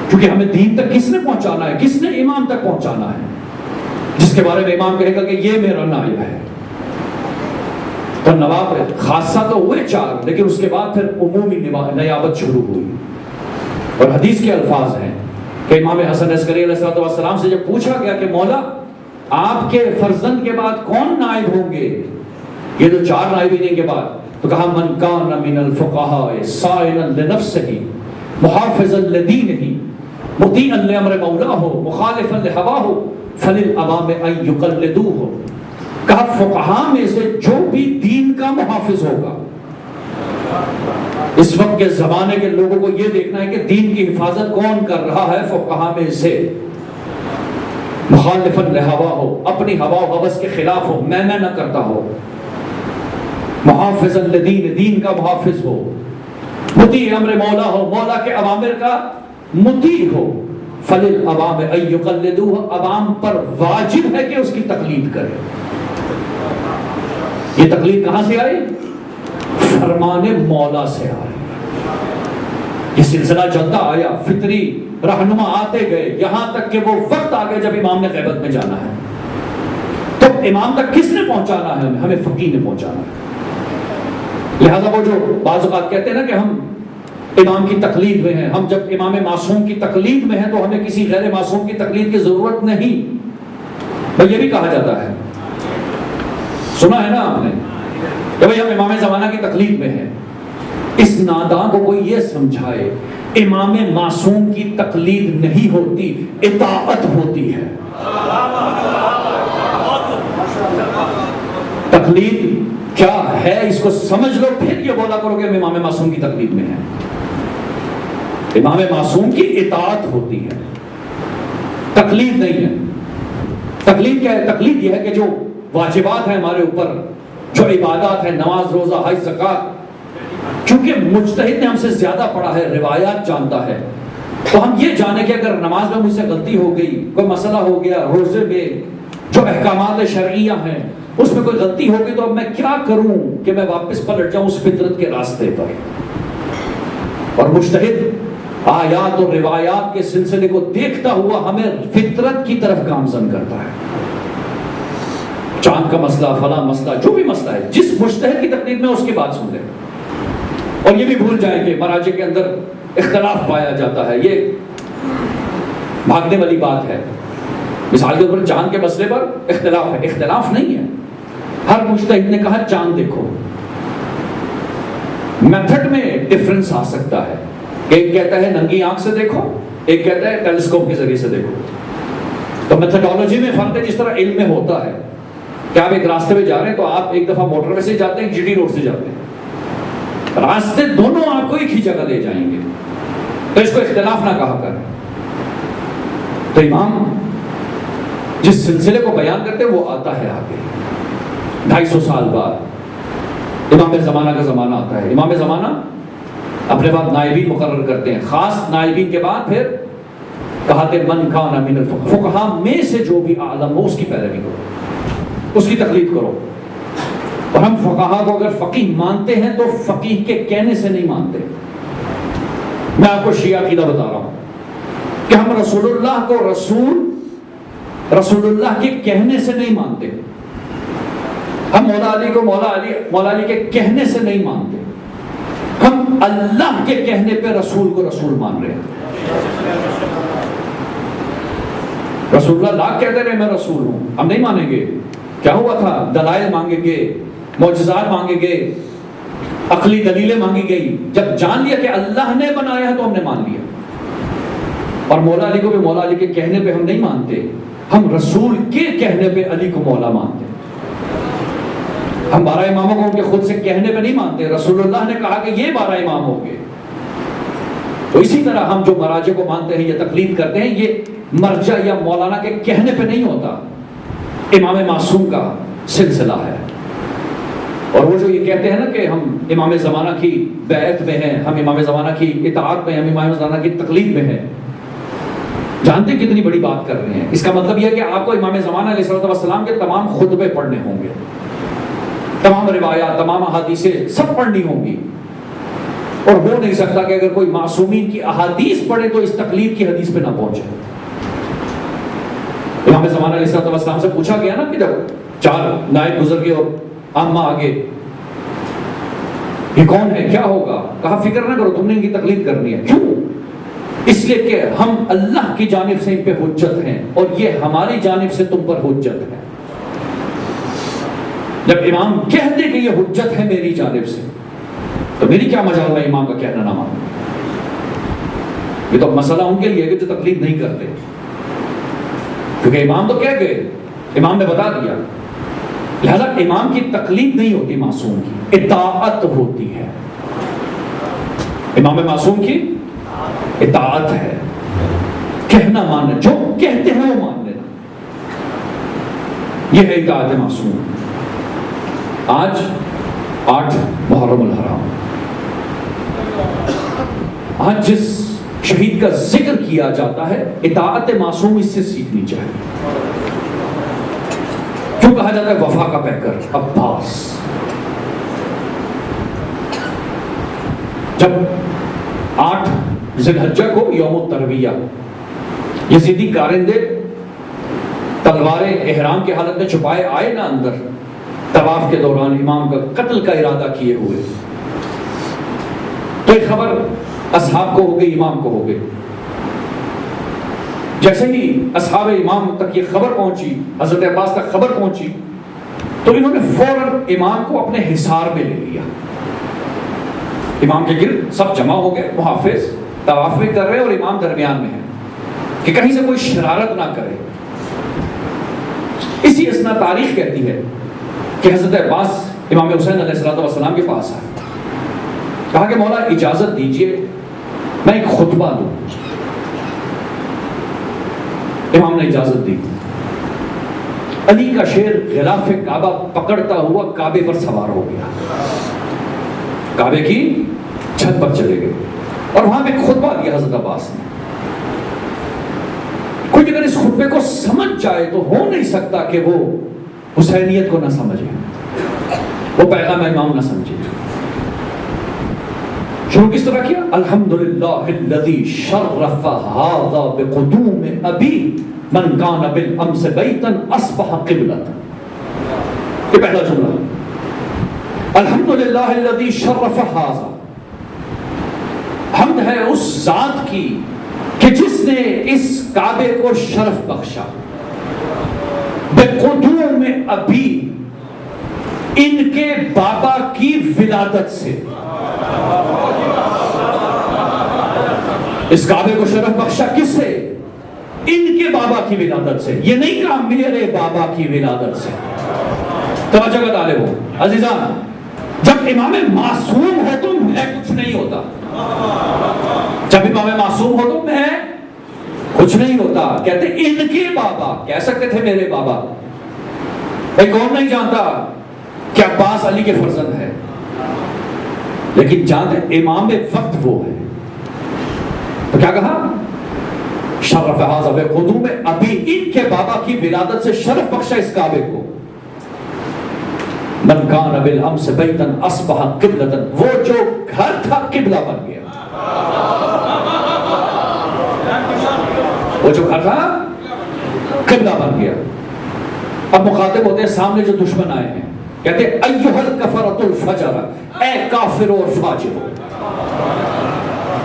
کیونکہ ہمیں دین تک کس نے پہنچانا ہے؟ کس نے امام تک پہنچانا ہے؟ جس کے بارے میں امام کہے گا کہ یہ میرا نائب ہے. تو نواب خاصہ تو ہوئے 4، لیکن اس کے بعد پھر عمومی نیابت شروع ہوئی. اور حدیث کے الفاظ ہیں کہ امام حسن عسکری علیہ السلام سے جب پوچھا گیا کہ مولا آپ کے فرزند کے بعد کون نائب ہوں گے، یہ جو 4 نائبین کے بعد، تو کہا من کان من الفقهاء صائلا لنفسه محافظا لدینه مطیعا لامر مولاه مخالفا لهواه فللعوام ان یقلدوه. کہا فقہاء میں سے جو بھی دین کا محافظ ہوگا. اس وقت کے زمانے کے لوگوں کو یہ دیکھنا ہے کہ دین کی حفاظت کون کر رہا ہے. فقہاء میں سے مخالفا لہوا ہو، اپنی ہوا و ہوس کے خلاف ہو، میں نہ کرتا ہو، محافظ الدین، دین کا محافظ ہو، مطیع امر مولا ہو، مولا کے اوامر کا مطیع ہو. فللعوام ان یقلدوہ، عوام پر واجب ہے کہ اس کی تقلید کرے. یہ تقلید کہاں سے آئی؟ فرمان مولا سے آئی. یہ سلسلہ چلتا آیا، فطری رہنما آتے گئے، یہاں تک کہ وہ وقت آ گیا جب امام نے غیبت میں جانا ہے. تو امام تک کس نے پہنچانا ہے؟ ہمیں فقیہ نے پہنچانا ہے. لہذا وہ جو بعض اوقات کہتے ہیں نا کہ ہم امام کی تقلید میں ہیں، ہم جب امام معصوم کی تقلید میں ہیں تو ہمیں کسی غیر معصوم کی تقلید کی ضرورت نہیں. بھئی یہ بھی کہا جاتا ہے، سنا ہے نا آپ نے کہ بھئی ہم امام زمانہ کی تقلید میں ہیں. اس ناداں کو کوئی یہ سمجھائے امام معصوم کی تقلید نہیں ہوتی، اطاعت ہوتی ہے. تقلید کیا ہے اس کو سمجھ لو، پھر یہ بولا کرو کہ ہم امام معصوم کی تقلید میں ہیں. امام معصوم کی اطاعت ہوتی ہے، تقلید نہیں ہے. تقلید کیا ہے؟ تقلید یہ ہے کہ جو واجبات ہیں ہمارے اوپر، جو عبادات ہیں، نماز، روزہ، حج، زکوٰۃ، چونکہ مجتہد نے ہم سے زیادہ پڑھا ہے، روایات جانتا ہے، تو ہم یہ جانیں کہ اگر نماز میں مجھ سے غلطی ہو گئی، کوئی مسئلہ ہو گیا، روزے میں جو احکامات شرعیہ ہیں اس میں کوئی غلطی ہو گئی، تو اب میں کیا کروں کہ میں واپس پلٹ جاؤں اس فطرت کے راستے پر. اور مجتہد آیات اور روایات کے سلسلے کو دیکھتا ہوا ہمیں فطرت کی طرف گامزن کرتا ہے. چاند کا مسئلہ، فلاں مسئلہ، جو بھی مسئلہ ہے، جس مجتہد کی تقلید میں اس کی بات سن لیں. اور یہ بھی بھول جائیں کہ مراجع کے اندر اختلاف پایا جاتا ہے، یہ بھاگنے والی بات ہے. مثال کے اوپر چاند کے مسئلے پر اختلاف ہے، اختلاف نہیں ہے. ہر مجتہد نے کہا چاند دیکھو. میتھڈ میں ڈفرنس آ سکتا ہے. ایک کہتا ہے ننگی آنکھ سے دیکھو، ایک کہتا ہے ٹیلیسکوپ کے ذریعے سے دیکھو. تو میتھڈالوجی میں فرق ہے، جس طرح علم میں ہوتا ہے کہ آپ ایک راستے میں جا رہے ہیں تو آپ ایک دفعہ موٹر وے سے جاتے ہیں، جی ٹی روڈ سے جاتے ہیں، راستے دونوں آپ کو ایک ہی جگہ لے جائیں گے. تو اس کو اختلاف نہ کہا کریں. تو امام جس سلسلے کو بیان کرتے ہیں وہ آتا ہے آگے 250 سال بعد. امام زمانہ کا زمانہ آتا ہے. امام زمانہ اپنے بعد نائبین مقرر کرتے ہیں. خاص نائبین کے بعد پھر کہتے من کان من الفقہاء، فقہاء میں سے جو بھی عالم ہو اس کی پیروی کرو، اس کی تقلید کرو. اور ہم فقہاء کو اگر فقیہ مانتے ہیں تو فقیہ کے کہنے سے نہیں مانتے. میں آپ کو شیعہ عقیدہ بتا رہا ہوں کہ ہم رسول اللہ کو رسول اللہ کے کہنے سے نہیں مانتے. ہم مولا علی کو مولا علی کے کہنے سے نہیں مانتے. ہم اللہ کے کہنے پہ رسول کو رسول مان رہے ہیں. رسول اللہ لاکھ کہتے رہے میں رسول ہوں، ہم نہیں مانیں گے. کیا ہوا تھا؟ دلائل مانگے گئے، معجزات مانگے گئے، عقلی دلیلیں مانگی گئی. جب جان لیا کہ اللہ نے بنایا ہے تو ہم نے مان لیا. اور مولا علی کو بھی مولا علی کے کہنے پہ ہم نہیں مانتے، ہم رسول کے کہنے پہ علی کو مولا مانتے. ہم 12 اماموں کو ان کے خود سے کہنے پہ نہیں مانتے، رسول اللہ نے کہا کہ یہ 12 امام ہوں گے. تو اسی طرح ہم جو مراجع کو مانتے ہیں یا تقلید کرتے ہیں، یہ مرجع یا مولانا کے کہنے پہ نہیں ہوتا، امام معصوم کا سلسلہ ہے. اور وہ جو یہ کہتے ہیں نا کہ ہم امام زمانہ کی بیعت میں ہیں، ہم امام زمانہ کی اطاعت میں ہیں، ہم امام زمانہ کی تقلید میں ہیں، جانتے ہیں کتنی بڑی بات کر رہے ہیں. اس کا مطلب یہ ہے کہ آپ کو امام زمانہ علیہ السلام کے تمام خطبے پڑھنے ہوں گے، تمام روایات، تمام احادیثیں سب پڑھنی ہوں گی. اور ہو نہیں سکتا کہ اگر کوئی معصومین کی احادیث پڑھے تو اس تقلید کی حدیث پہ نہ پہنچے. امام زمانہ علیہ السلام سے پوچھا گیا نا کہ جب 4 نائب گزر گئے اور عامہ آگے، یہ کون ہے، کیا ہوگا؟ کہا فکر نہ کرو، تم نے ان کی تقلید کرنی ہے. کیوں؟ اس لیے کہ ہم اللہ کی جانب سے ان پہ حجت ہیں اور یہ ہماری جانب سے تم پر حجت ہے. جب امام کہہ دے کہ یہ حجت ہے میری جانب سے تو میری کیا مجال میں امام کا کہنا نہ مانوں. یہ تو مسئلہ ان کے لیے کہ جو تقلید نہیں کرتے، کیونکہ امام تو کہہ گئے، امام نے بتا دیا. لہذا امام کی تقلید نہیں ہوتی، معصوم کی اطاعت ہوتی ہے. امام معصوم کی اطاعت ہے، کہنا ماننا، جو کہتے ہیں وہ مان لینا، یہ ہے اطاعت معصوم. آج 8 محرم الحرام، آج جس شہید کا ذکر کیا جاتا ہے، اطاعت معصوم اس سے سیکھنی چاہیے. کیوں کہا جاتا ہے وفا کا پیکر عباس؟ جب 8 ذی الحجہ کو یوم الترویہ یزیدی کارندے تلواریں احرام کی حالت میں چھپائے آئے نا اندر، طواف کے دوران امام کا قتل کا ارادہ کیے ہوئے، تو ایک خبر اصحاب کو ہو گئی، امام کو ہو گئی. جیسے ہی اصحاب امام تک یہ خبر پہنچی، حضرت عباس تک خبر پہنچی، تو انہوں نے فوراً امام کو اپنے حصار میں لے لیا. امام کے گرد سب جمع ہو گئے، محافظ طواف بھی کر رہے اور امام درمیان میں ہے کہ کہیں سے کوئی شرارت نہ کرے. اسی اسنا تاریخ کہتی ہے کہ حضرت عباس امام حسین علیہ السلام کے پاس آئے، کہا کہ مولا اجازت دیجئے میں ایک خطبہ دوں. امام نے اجازت دی. علی کا شیر غلاف کعبہ پکڑتا ہوا کعبے پر سوار ہو گیا، کعبے کی چھت پر چلے گئے اور وہاں پہ ایک خطبہ دیا حضرت عباس نے. کوئی اگر اس خطبے کو سمجھ جائے تو ہو نہیں سکتا کہ وہ حسینیت کو نہ سمجھے، وہ پیغام امام نہ سمجھے۔ شروع کس طرح کیا؟ الحمدللہ الذی شرف ھذا بقدوم ابی من کان بالامس بیتا اصبح قبلۃ۔ یہ پہلا جملہ، الحمدللہ الذی شرف ھذا، حمد ہے اس ذات کی کہ جس نے اس کعبے کو شرف بخشا، بقدوم ابی، ان کے بابا کی ولادت سے۔ اس کعبے کو شرف بخشا کس سے؟ ان کے بابا کی ولادت سے، یہ نہیں کہا میرے بابا کی ولادت سے۔ توجہ کا طالب ہو عزیزان، جب امام معصوم ہو تو میں کچھ نہیں ہوتا، جب امام معصوم ہو تو میں کچھ نہیں ہوتا۔ کہتے ان کے بابا، کہہ سکتے تھے میرے بابا، بھائی کون نہیں جانتا کہ عباس علی کے فرزند ہے، لیکن جانتے امام وقت وہ ہے، تو کیا کہا؟ شرف ھذا بقدوم ابی، ان کے بابا کی ولادت سے شرف بخشا اس کعبے کو۔ من کان بالامس بیتا اصبح قبلۃ، وہ جو گھر تھا قبلہ بن گیا، وہ جو گھر تھا قبلہ بن گیا۔ اب مخاطب ہوتے ہیں سامنے جو دشمن آئے ہیں، کہتے ہیں ایھا الکفرۃ الفجر، اے کافر اور فاجر۔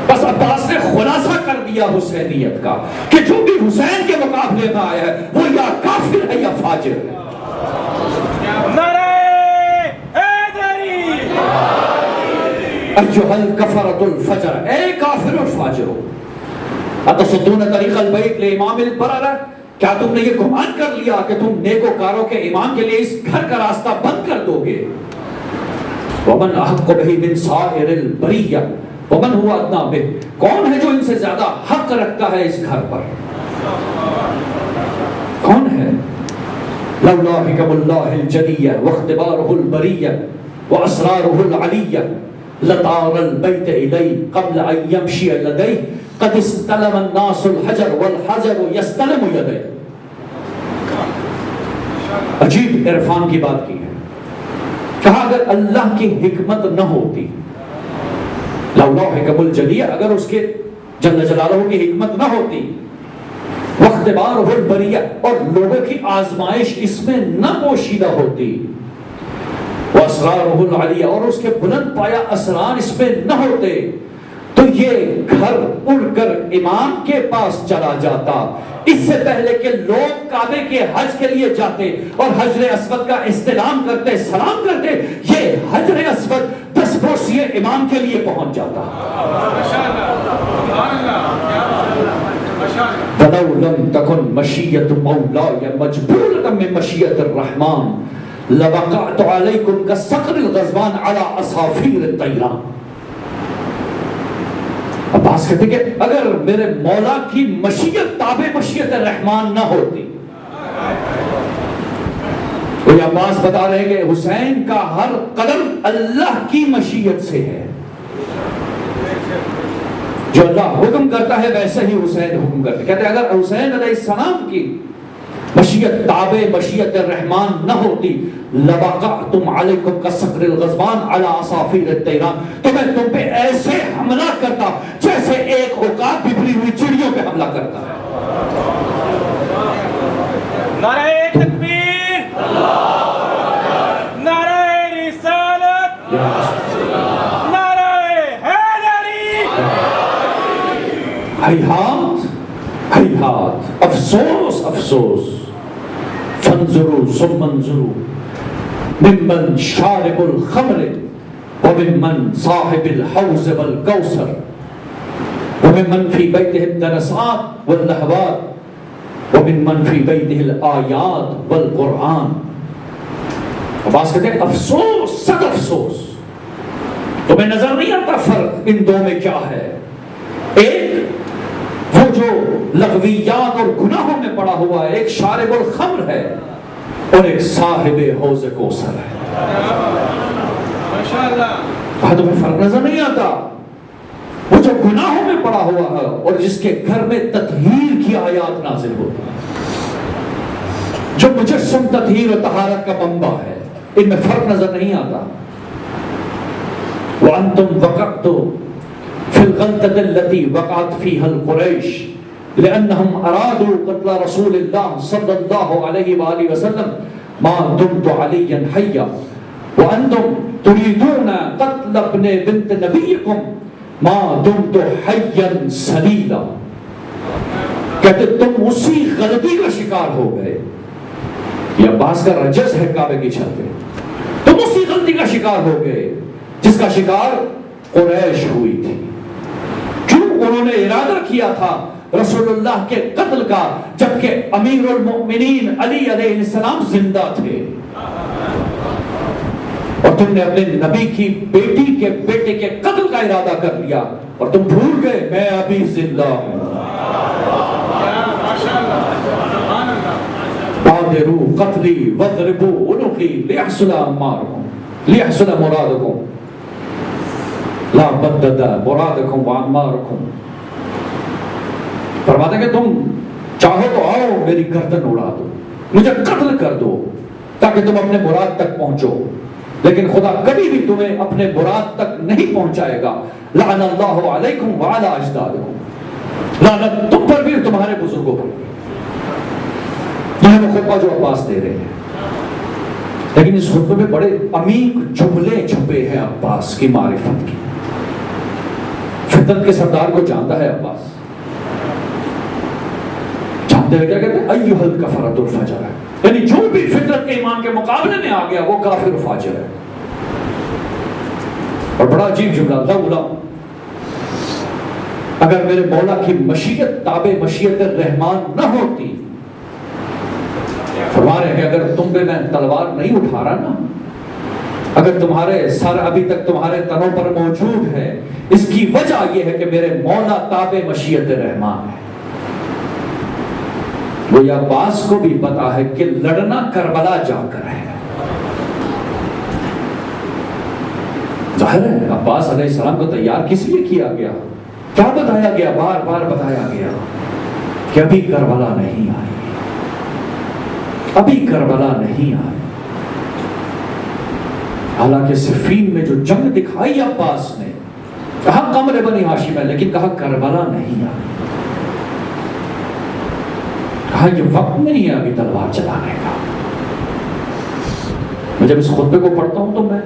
بس عباس نے خلاصہ کر دیا حسینیت کا کہ جو بھی حسین کے مقابلے میں آیا ہے وہ یا کافر ہے یا فاجر ہے۔ ایھا الکفرۃ الفجر، اے کافر اور فاجر، اتصدون طریق البیت لامام البررہ، کیا تم نے یہ گمان کر لیا کہ تم نیکوکاروں کے امام کے لیے اس گھر کا راستہ بند کر دو گے؟ ومن احق بہ من سائر البریہ ومن هو ادنی بہ، کون ہے جو ان سے زیادہ حق رکھتا ہے اس گھر پر؟ کون ہے؟ لولا حکم اللہ الجلیہ واختبارہ البریہ واسرارہ العلیہ لطار البیت الی قبل ان یمشی لدیہ قد استلم الناس الحجر والحجر یستلم یدیہ۔ عجیب عرفان کی بات کی ہے، کہا اگر اللہ کی حکمت نہ ہوتی، لولا حکم الجلیہ، اگر اس کے جل جلالہ کی حکمت نہ ہوتی، واختبارہ البریہ، اور لوگوں کی آزمائش اس میں نہ پوشیدہ ہوتی، واسرارہ العلیہ، اور اس کے بلند پایا اسرار اس میں نہ ہوتے، تو یہ گھر اڑ کر امام کے پاس چلا جاتا اس سے پہلے کہ لوگ کعبے کے حج کے لیے جاتے اور حجر اسود کا استلام کرتے، سلام کرتے، یہ حجر اسود دستبوسی امام کے لیے پہنچ جاتا۔ وَلَوْ لَمْ تَكُنْ مَشِيَّةُ مَوْلَايَ مَجْبُولَةً مِّن مَشِيَّةِ الرَّحْمَانِ لَوَقَعْتُ عَلَيْكُمْ كَالصَّقْرِ الْغَضْبَانِ عَلَىٰ أَصَافِيرِ الطَّيْرَانِ۔ عباس کہتے کہ اگر میرے مولا کی مشیت تابع مشیت الرحمن نہ ہوتی، تو یہ عباس بتا رہے کہ حسین کا ہر قدم اللہ کی مشیت سے ہے، جو اللہ حکم کرتا ہے ویسے ہی حسین حکم کرتے۔ کہتے اگر حسین علیہ السلام کی مشیت تابع مشیت الرحمن نہ ہوتی، لَوَقَعْتُمْ عَلَيْكُمْ كَالصَّقْرِ الْغَضْبَانِ عَلَىٰ أَصَافِيرِ الطَّيْرَانِ، تو میں تم پہ ایسے حملہ کرتا جیسے ایک عقاب ببری ہوئی چڑیوں پہ حملہ کرتا ہے۔ نعرہ تکبیر، نعرہ رسالت، نعرہ حیدری۔ ہیہات ہیہات، افسوس افسوس، فانظروا ثم انظروا ممن شارب الخمر وممن صاحب الحوض والکوثر وممن فی بیتہ الدنسات واللہوات وممن فی بیتہ الآیات والقرآن۔ عباس کہتے ہیں افسوس، سخت افسوس، تمہیں نظر نہیں آتا فرق ان دو میں کیا ہے؟ ایک وہ جو لغویات اور گناہوں میں پڑا ہوا ہے، ایک شارب الخمر ہے اور ایک صاحب حوض کوثر ہے۔ تمہیں فرق نظر نہیں آتا؟ وہ جو گناہوں میں پڑا ہوا ہے اور جس کے گھر میں تطہیر کی آیات نازل ہوتی ہیں، جو مجسم تطہیر و طہارت کا منبع ہے، ان میں فرق نظر نہیں آتا. وَأَنْتُمْ وَقَعْتُمْ فِي الْغَلْطَةِ الَّتِي وَقَعَتْ فِيهَا الْقُرَيْشِ لِأَنَّهُمْ أَرَادُوا قَتْلَ رَسُولِ اللَّهِ صَلَّى اللَّهُ عَلَيْهِ وَآلِهِ وَسَلَّمَ مَا دُمْتُ عَلِيًّا حَيًّا وَأَنْتُمْ تُرِيدُونَ قَتْلَ ابْنِ بِنْتِ نَبِيِّكُمْ مَا دُمْتُ حَيًّا سَلِيلًا. کہتے تم اسی غلطی کا شکار ہو گئے. یہ عباس کا رجز ہے کعبے کی چھت پہ. تم اسی غلطی کا شکار ہو گئے جس کا شکار قریش ہوئی تھی. کیوں؟ انہوں نے ارادہ کیا تھا رسول اللہ کے قتل کا جبکہ امیر المؤمنین علی علیہ السلام زندہ تھے، اور تم نے اپنے نبی کی بیٹی کے بیٹے کے قتل کا ارادہ کر لیا اور تم بھول گئے میں ابھی زندہ ہوں. بادروا قتلی واضربوا عنقی لیحصل امارکم لیحصل مرادکم لا بدد مرادکم وامارکم. فرماتے کہ تم چاہو تو آؤ میری گردن اڑا دو، مجھے قتل کر دو تاکہ تم اپنے مراد تک پہنچو، لیکن خدا کبھی بھی تمہیں اپنے مراد تک نہیں پہنچائے گا. لعن اللہ علیکم وعلی اجدادکم. لعنت تم پر بھی تمہارے بزرگوں پر. یہ وہ خطبہ جو عباس دے رہے ہیں، لیکن اس خطبے میں بڑے عمیق جملے چھپے ہیں عباس کی معرفت کی. فطرت کے سردار کو جانتا ہے عباس. جانتے ہیں کیا کہتے ہیں؟ ایھا الکفرۃ الفجر، یعنی جو بھی فطرت کے ایمان کے مقابلے میں آ گیا وہ کافر و فاجر ہے. اور بڑا عجیب جملہ، لولا اگر میرے مولا کی مشیت تابع مشیت رحمان نہ ہوتی. فرما رہے ہیں کہ اگر تم پہ میں تلوار نہیں اٹھا رہا نا، اگر تمہارے سر ابھی تک تمہارے تنوں پر موجود ہے، اس کی وجہ یہ ہے کہ میرے مولا تابع مشیت رحمان ہے. وہ یہ عباس کو بھی پتا ہے کہ لڑنا کربلا جا کر ہے. ظاہر ہے عباس علیہ السلام کو تیار کس لیے کیا گیا؟ کیا بتایا گیا؟ بار بار بتایا گیا کہ ابھی کربلا نہیں آئی، ابھی کربلا نہیں آئی. حالانکہ صفین میں جو جنگ دکھائی عباس نے، کہا قمر بنی ہاشم ہے، لیکن کہا کربلا نہیں آئی. کہا یہ وقت نہیں ہے ابھی تلوار چلانے کا. میں جب اس خطبے کو پڑھتا ہوں تو میں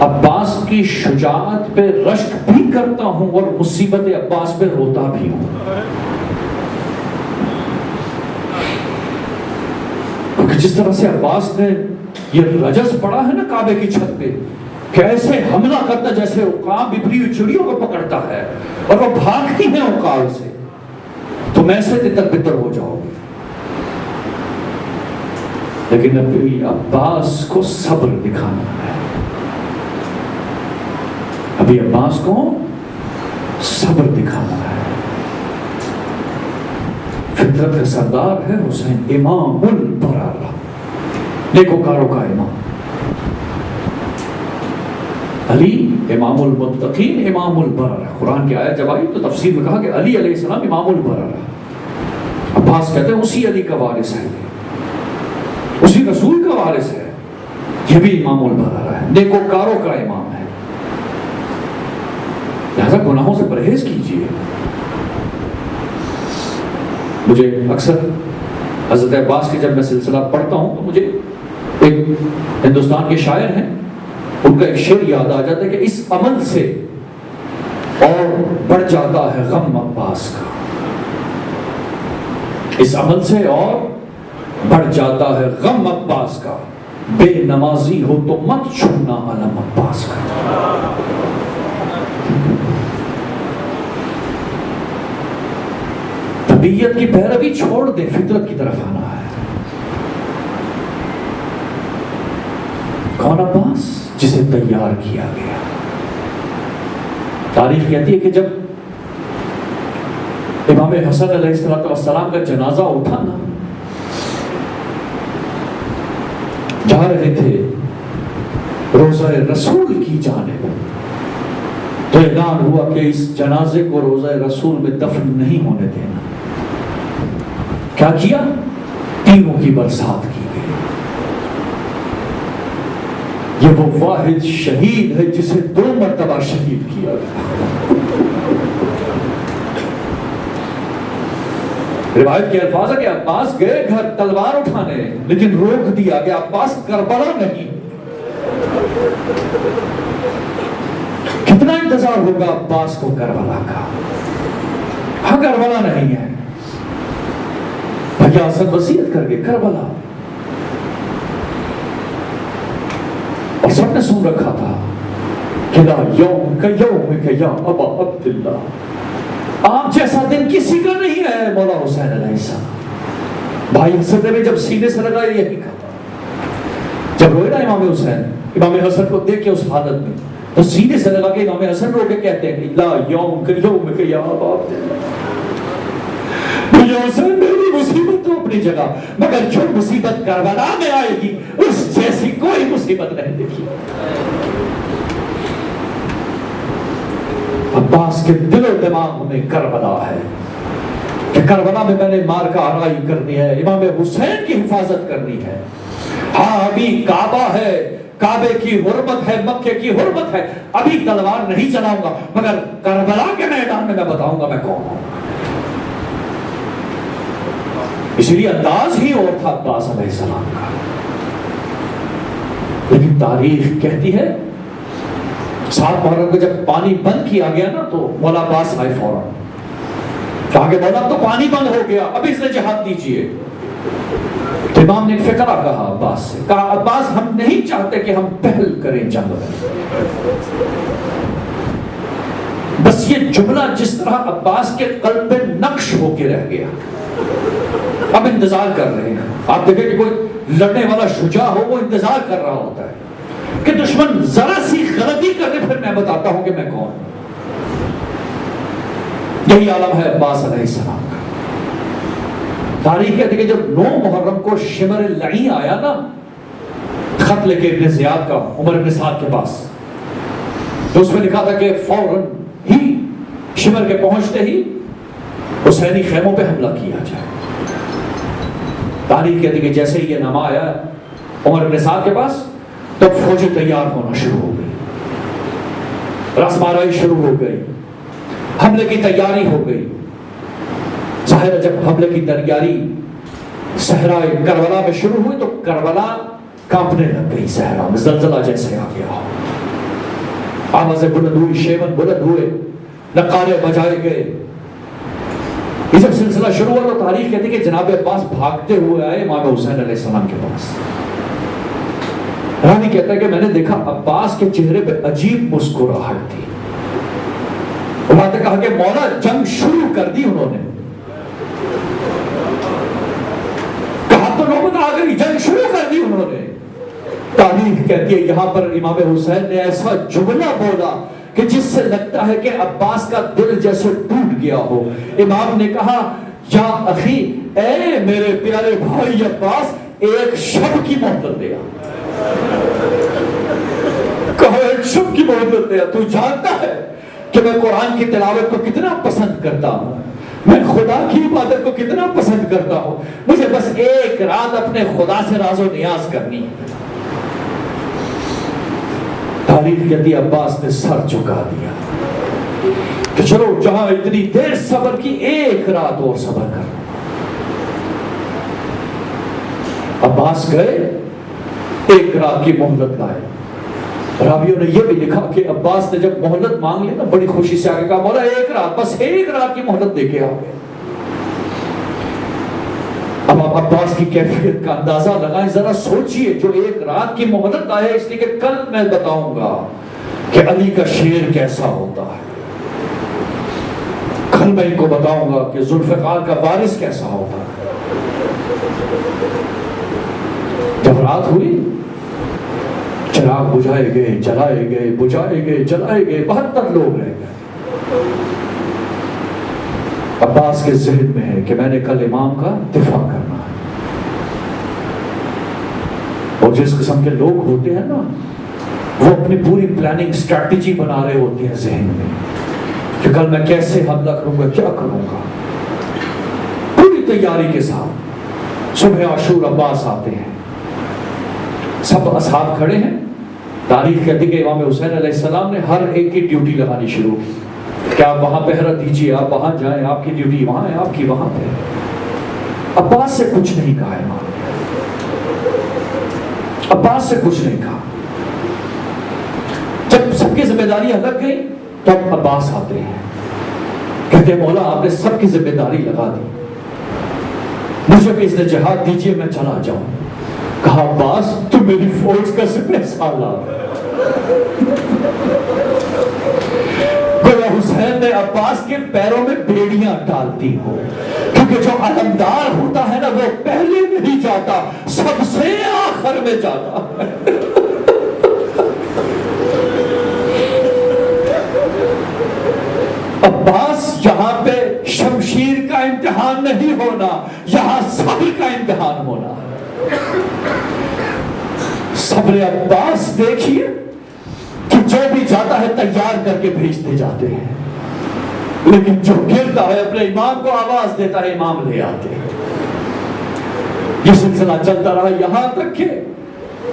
عباس کی شجاعت پہ رشک بھی کرتا ہوں اور مصیبت عباس پہ روتا بھی ہوں. کیونکہ جس طرح سے عباس نے یہ رجز پڑا ہے نا کعبے کی چھت پہ، کہ ایسے حملہ کرتا جیسے عقاب ببری ہوئی چڑیوں کو پکڑتا ہے اور وہ بھاگتی ہیں عقاب سے، تم ایسے تتر بتر ہو جاؤ گے. لیکن ابھی عباس کو صبر دکھانا ہے. ابھی عباس کو صبر دکھانا ہے. فطرت کا سردار ہے حسین، امام البررہ، نیکوکاروں کا امام. علی امام المتقین، امام البررہ. قرآن کی آیت جب آئی تو تفسیر میں کہا کہ علی علیہ السلام امام البررہ. عباس کہتے ہیں اسی علی کا وارث ہے، اسی رسول کا وارث ہے. یہ بھی امام البررہ ہے، نیکوکاروں کا امام ہے. لہذا گناہوں سے پرہیز کیجیے. مجھے اکثر حضرت عباس کی جب میں سلسلہ پڑھتا ہوں تو مجھے ایک ہندوستان کے شاعر ہیں، ان کا ایک شعر یاد آ جاتا ہے کہ اس عمل سے اور بڑھ جاتا ہے غم عباس کا. اس عمل سے اور بڑھ جاتا ہے غم عباس کا. بے نمازی ہو تو مت چھونا علم عباس کا. طبیعت کی پیروی چھوڑ دے، فطرت کی طرف آنا ہے. کون عباس؟ جسے تیار کیا گیا. تاریخ کہتی ہے کہ جب امام حسن علیہ السلام کا جنازہ اٹھا نا، جا رہے تھے روضہ رسول کی جانب، تو اعلان ہوا کہ اس جنازے کو روضہ رسول میں دفن نہیں ہونے دینا. کیا کیا؟ تیروں کی برسات کی گئی. یہ وہ واحد شہید ہے جسے 2 مرتبہ شہید کیا گیا. روایت کے الفاظ ہے کہ عباس گئے گھر تلوار اٹھانے، لیکن روک دیا کہ عباس کربلا نہیں. کتنا انتظار ہوگا عباس کو کربلا کا؟ ہاں کربلا نہیں ہے. بھیا حسن وصیت کر کے کربلا، اور سب نے سن رکھا تھا کہ لا یوم کا یا ابا عبداللہ، آپ جیسا دن کسی کا نہیں ہے مولا حسین علیہ السلام. بھائی حسن نے جب سینے سے لگا یہی کہا، جب روئے نا امام حسین امام حسن کو دیکھ کے اس حالت میں، تو سینے سے لگا کے امام حسن رو کے کہتے ہیں لا یوم کا یا ابا عبداللہ. حسین میری مصیبت تو اپنی جگہ، مگر جو مصیبت کربلا میں آئے گی اس جیسی کوئی مصیبت نہیں دیکھی. عباس کے دل و دماغ میں کربلا ہے کہ کربلا میں میں نے مار کا آرائی کرنی ہے، امام حسین کی حفاظت کرنی ہے. ہاں ابھی کعبہ ہے، کعبے کی حرمت ہے، مکے کی حرمت ہے، ابھی تلوار نہیں چلاؤں گا، مگر کربلا کے میدان میں بتاؤں گا میں کون ہوں. اس لیے انداز ہی اور تھا عباس علیہ السلام کا. لیکن تاریخ کہتی ہے 7 محرم کو جب پانی بند کیا گیا نا تو مولا عباس آئے فوراً، کہا کہ مولا اب تو پانی بند ہو گیا، اب اس نے جہاد دیجیے. تو امام نے ایک فقرہ کہا عباس سے، کہا عباس ہم نہیں چاہتے کہ ہم پہل کریں جنگ میں. بس یہ جملہ جس طرح عباس کے قلب میں نقش ہو کے رہ گیا. اب انتظار کر رہے ہیں. آپ دیکھیں کہ کوئی لڑنے والا شجاع ہو وہ انتظار کر رہا ہوتا ہے کہ دشمن ذرا سی غلطی کرے پھر میں بتاتا ہوں کہ میں کون ہوں. یہی عالم ہے عباس علیہ السلام کا. تاریخ کہتی ہے کہ جب 9 محرم کو شمر لعین آیا نا، خط لے کے ابن زیاد کا عمر ابن سعد کے پاس، تو اس میں لکھا تھا کہ فوراً ہی شمر کے پہنچتے ہی حسینی خیموں پہ حملہ کیا جائے. تاریخ کہتی ہے کہ جیسے ہی یہ نامہ آیا عمر ابن سعد کے پاس، تو فوجیں تیار ہونا شروع ہو گئی، رسمارائی شروع ہو گئی، حملے کی تیاری ہو گئی. ظاہر ہے جب حملے کی تیاری صحرائے کربلا میں شروع ہوئی تو کربلا کانپنے لگ گئی. صحرا میں زلزلہ جیسے آ گیا، آوازیں بلند ہوئی، شیون بلند ہوئے، نقارے بجائے گئے. یہ جب سلسلہ شروع ہوا تو تاریخ کہتی ہے کہ جناب عباس بھاگتے ہوئے آئے امام حسین علیہ السلام کے پاس. رانی کہتا ہے کہ میں نے دیکھا عباس کے چہرے پہ عجیب مسکراہٹ تھی. انہوں نے کہا کہ مولا جنگ شروع کر دی. انہوں نے کہا تو نوبت آ گئی، جنگ شروع کر دی انہوں نے. تاریخ کہتی ہے یہاں پر امام حسین نے ایسا جملہ بولا کہ جس سے لگتا ہے کہ عباس کا دل جیسے ٹوٹ گیا ہو. امام نے کہا یا اخی، اے میرے پیارے بھائی عباس، ایک شب کی مہلت دیا. کہا ایک شب کی مہلت دیا. تو جانتا ہے کہ میں قرآن کی تلاوت کو کتنا پسند کرتا ہوں، میں خدا کی عبادت کو کتنا پسند کرتا ہوں، مجھے بس ایک رات اپنے خدا سے راز و نیاز کرنی ہے. تاریخ کہتی عباس نے سر جھکا دیا کہ چلو جہاں اتنی دیر صبر کی، ایک رات اور صبر کر. عباس گئے، ایک رات کی مہلت لائے. راویوں نے یہ بھی لکھا کہ عباس نے جب مہلت مانگ لی نا بڑی خوشی سے آگے کہا مولا ایک رات، بس ایک رات کی مہلت دے کے آ گئے. اب آپ عباس کی کیفیت کا اندازہ لگائیں، ذرا سوچئے جو ایک رات کی مہلت آئے اس لیے کہ کل میں بتاؤں گا کہ علی کا شیر کیسا ہوتا ہے، کل میں ان کو بتاؤں گا کہ ذوالفقار کا وارث کیسا ہوتا ہے. جب رات ہوئی چراغ بجھائے گئے، جلائے گئے، بجھائے گئے، جلائے گئے، 72 لوگ رہ گئے. عباس کے ذہن میں ہے کہ میں نے کل امام کا دفاع کرنا ہے. اور جس قسم کے لوگ ہوتے ہیں نا وہ اپنی پوری پلاننگ اسٹریٹجی بنا رہے ہوتے ہیں ذہن میں کہ کل میں کیسے حملہ کروں گا، کیا کروں گا، پوری تیاری کے ساتھ۔ صبح عاشور عباس آتے ہیں، سب اصحاب کھڑے ہیں۔ تاریخ کہتی کہ امام حسین علیہ السلام نے ہر ایک کی ڈیوٹی لگانی شروع کی کہ آپ وہاں پہرا دیجیے، آپ وہاں جائیں، آپ کی ڈیوٹی وہاں ہے، آپ کی وہاں پہ۔ عباس سے کچھ نہیں کہا امام، عباس سے کچھ نہیں کہا۔ جب سب کی ذمہ داریاں لگ گئی تب عباس آتے ہیں، کہتے ہیں مولا آپ نے سب کی ذمہ داری لگا دی، مجھے بھی اذن جہاد دیجیے، میں چلا جاؤں۔ کہا عباس تو میری فوج کا سپہ سالار ہے۔ گویا حسین نے عباس کے پیروں میں بیڑیاں ڈال دی ہو، کیونکہ جو علمدار ہوتا ہے نا وہ پہلے نہیں جاتا، سب سے آخر میں جاتا ہے۔ عباس یہاں پہ شمشیر کا امتحان نہیں ہونا، یہاں صبر کا امتحان ہونا۔ صبر عباس دیکھیے کہ جو بھی جاتا ہے تیار کر کے بھیجتے جاتے ہیں، لیکن جو گرتا ہے اپنے امام کو آواز دیتا ہے، امام لے آتے ہیں۔ یہ سلسلہ چلتا رہا یہاں تک کہ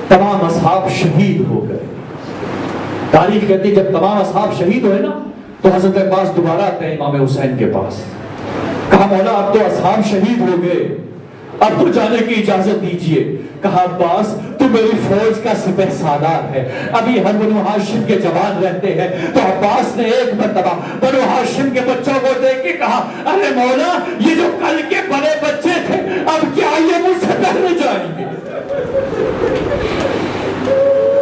تمام اصحاب شہید ہو گئے۔ تاریخ کہتی ہے جب تمام اصحاب شہید ہوئے نا تو حضرت عباس دوبارہ آتے ہیں امام حسین کے پاس۔ کہا مولا اب تو اصحاب شہید ہو گئے، اب تو جانے کی اجازت دیجیے۔ کہا عباس تو میری فوج کا سپہ سالار ہے، ابھی ہم بنو ہاشم کے جوان رہتے ہیں۔ تو عباس نے ایک مرتبہ بنو ہاشم کے بچوں کو دیکھ کے کہا ارے مولا یہ جو کل کے بڑے بچے تھے اب کیا یہ مجھ سے پہلے جائیں گے؟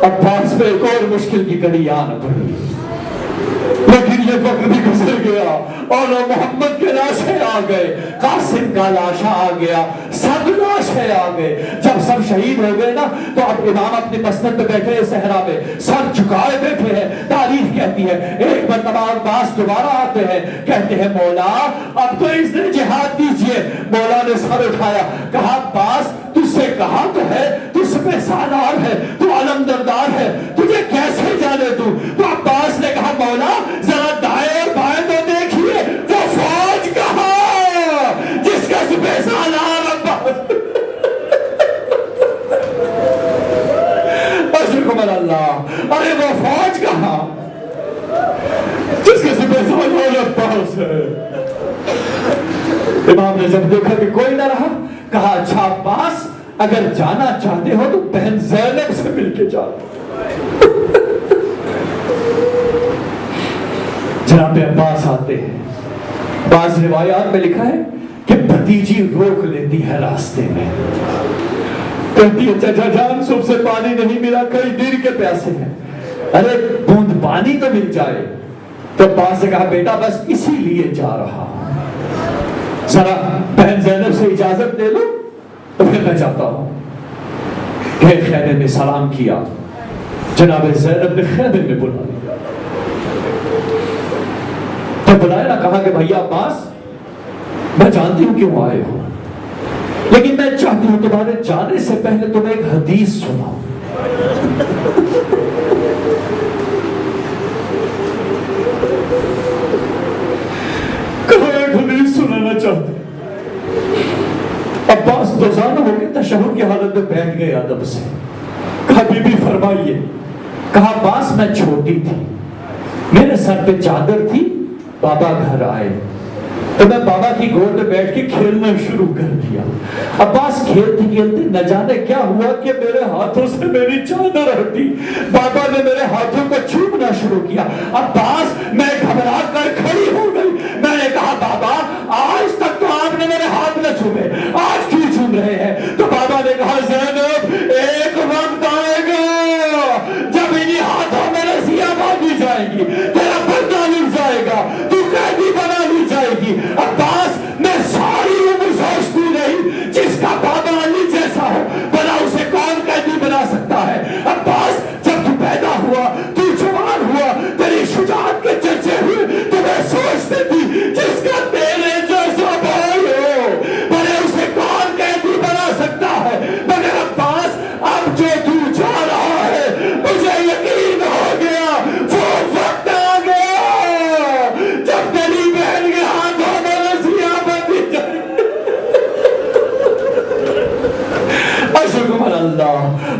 عباس پہ ایک اور مشکل کی گھڑی آن پڑی، لیکن یہ وقت بھی گزر گیا اور محمد کے لاشیں آ گئے، قاسم کا لاشا آ گیا، سب لاشیں آ گئے۔ جب سب شہید ہو گئے نا تو اب امام اپنی مسند پہ بیٹھے ہیں صحرا میں، سر جھکائے بیٹھے ہیں۔ تاریخ کہتی ہے ایک مرتبہ عباس دوبارہ آتے ہیں، کہتے ہیں مولا اب تو اذن جہاد دیجیے۔ مولا نے سر اٹھایا، کہا عباس تجھ سے کہا تو ہے تو سپہ سالار ہے، تو علمبردار ہے، تجھے کیسے جانے دوں؟ تو عباس نے کہا مولا ذرا دائیں اور بائیں تو دیکھیے، وہ فوج کہاں جس کا سپہ سالار عباس؟ اشرکم اللہ، ارے وہ فوج کہاں جس کا سپہ سالار عباس ہے؟ امام نے جب دیکھا کہ کوئی نہ رہا کہا اچھا عباس اگر جانا چاہتے ہو تو بہن زینب سے مل کے جاؤ۔ جناب عباس آتے ہیں، بعض روایات میں لکھا ہے کہ بھتیجی روک لیتی ہے راستے میں، کہتی ہے چچا جان صبح سے پانی نہیں ملا، کئی دیر کے پیاسے ہیں، ارے بوند پانی تو مل جائے۔ تو عباس نے کہا بیٹا بس اسی لیے جا رہا ہوں، ذرا بہن زینب سے اجازت دے لو تو پھر میں جاتا ہوں۔ کہ خیمے میں سلام کیا، جناب زینب نے خیمے میں بلا لیا۔ جب بلایا نہ کہا کہ بھیا عباس میں جانتی ہوں کیوں آئے ہو، لیکن میں چاہتی ہوں تمہارے جانے سے پہلے تمہیں ایک حدیث سناؤں۔ کہا ایک حدیث سنانا چاہتے۔ عباس دوزانہ ہو کے تشہد کی حالت میں بیٹھ گئے ادب سے۔ کہا بی بی فرمائیے۔ کہا عباس میں چھوٹی تھی، میرے سر پہ چادر تھی، بابا گھر آئے تو میں بابا کی گود میں بیٹھ کے کھیلنا شروع کر دیا۔ عباس کھیلتے کھیلتے نہ جانے کیا ہوا کہ میرے ہاتھوں سے میری چادر ہٹی، بابا نے میرے ہاتھوں کو چومنا شروع کیا۔ عباس میں گھبرا کر کھڑی ہو گئی، میں نے کہا بابا آج تک تو آپ نے میرے ہاتھ نہ چومے، آج کیوں چوم رہے ہیں؟ تو بابا نے کہا زینب ایک وقت آئے گا جب انہی ہاتھوں میں رسیاں باندھی جائیں گی، تیرا پردہ مل جائے گا، تو قیدی بنا لی جائے گی۔ عباس میں ساری عمر سوچتی رہی جس کا بابا علی جیسا ہو بنا اسے کون قیدی بنا سکتا ہے؟ عباس جب تو پیدا ہوا، تو جوان ہوا، تیری شجاعت کے چرچے ہوئے تو میں سوچتی تھی جس کا تیرے جیسا بھائی ہو بھلے اسے کون قیدی بنا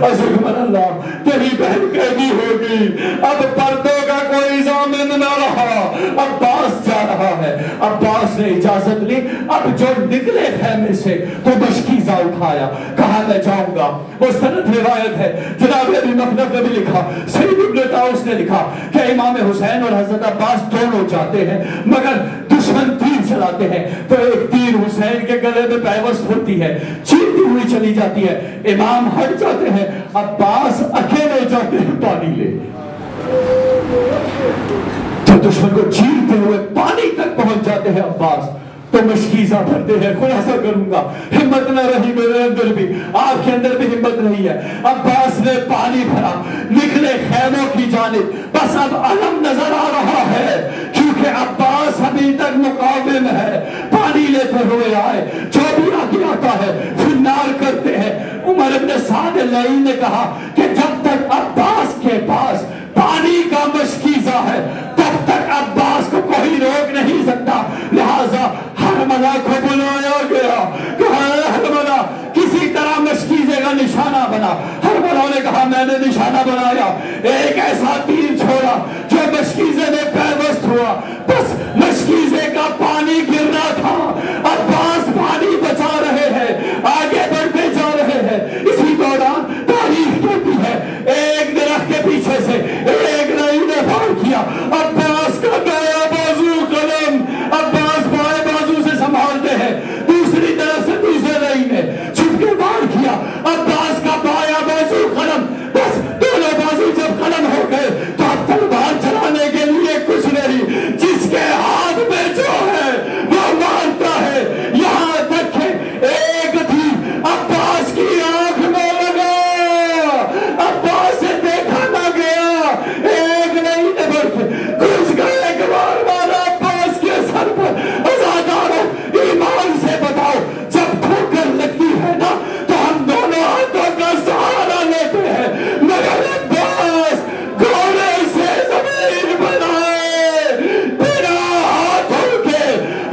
سبحان اللہ تیری بہن قیدی ہوگی، اب پردوں کا کوئی ضامن نہ رہا، عباس جا رہا ہے۔ عباس نے اجازت لی، اب جو نکلے خیمے سے تو مشکیزہ اٹھایا، کہا میں جاؤں گا۔ مستند روایت ہے، جناب ابی مخلف نے بھی لکھا، سید ابن طاؤس نے لکھا کہ امام حسین اور حضرت عباس دونوں جاتے ہیں، مگر دشمن تیر چلاتے ہیں تو ایک تیر حسین کے گلے میں پیوست ہوتی ہے، چیرتی ہوئی چلی جاتی ہے، امام ہٹ جاتے ہیں، عباس اکیلے جاتے ہیں پانی لے، تو دشمن کو چیرتے ہوئے پانی تک پہنچ جاتے ہیں عباس، تو مشکیزہ بھرتے ہیں۔ خلاصہ کروں گا، ہمت نہ رہی میرے اندر بھی، آپ کے اندر بھی ہمت نہیں ہے۔ عباس نے پانی بھرا، نکلے خیموں کی جانب، بس اب علم نظر آ رہا ہے کیونکہ عباس ابھی تک مقاوم ہے، پانی لیتے ہوئے آئے، جو بھی آگے آتا ہے فنار کرتے ہیں۔ عمر ابن سعد لئی نے کہا کہ جب تک عباس کے پاس پانی کا مشکیزہ ہے تب تک عباس کو کوئی روک نہیں سکتا، لہذا حرملہ کو بلایا گیا، کہا اے حرملہ کسی طرح مشکیزے کا نشانہ بنا۔ حرملہ نے کہا میں نے نشانہ بنایا، ایک ایسا تیر چھوڑا جو مشکیزے میں پیوست ہوا، بس مشکیزے کا پانی گر رہا تھا، عباس پانی بچا رہے ہیں، آگے بڑھتے جا رہے ہیں۔ اسی دوران تاریخ کہتی ہے ایک درخت کے پیچھے سے ایک نئی نے وار کیا، عباس کا دایا بازو قلم، عباس بائیں بازو سے سنبھالتے ہیں، دوسری طرف سے دوسرے نئی نے چھپ کے وار کیا، عباس کا بائیں بازو قلم، بس دونوں بازو جب قلم ہو گئے تو اب تلوار چلانے کے لیے کچھ نہیں، جس کے ہاتھ میں جو ہے وہ مارتا ہے، یہاں تک کہ ایک تھی عباس کی آنکھ میں لگا، عباس سے دیکھا نہ گیا، ایک نہیں نے بڑھ کے گھس گئے، ایک بار مارا عباس کے سر پر۔ عزاداروں ایمان سے بتاؤ جب ٹھوکر لگتی ہے نا تو ہم دونوں ہاتھوں کا سہارا لیتے ہیں، مگر عباس گھوڑے سے زمین بنائے بنا ہاتھوں کے،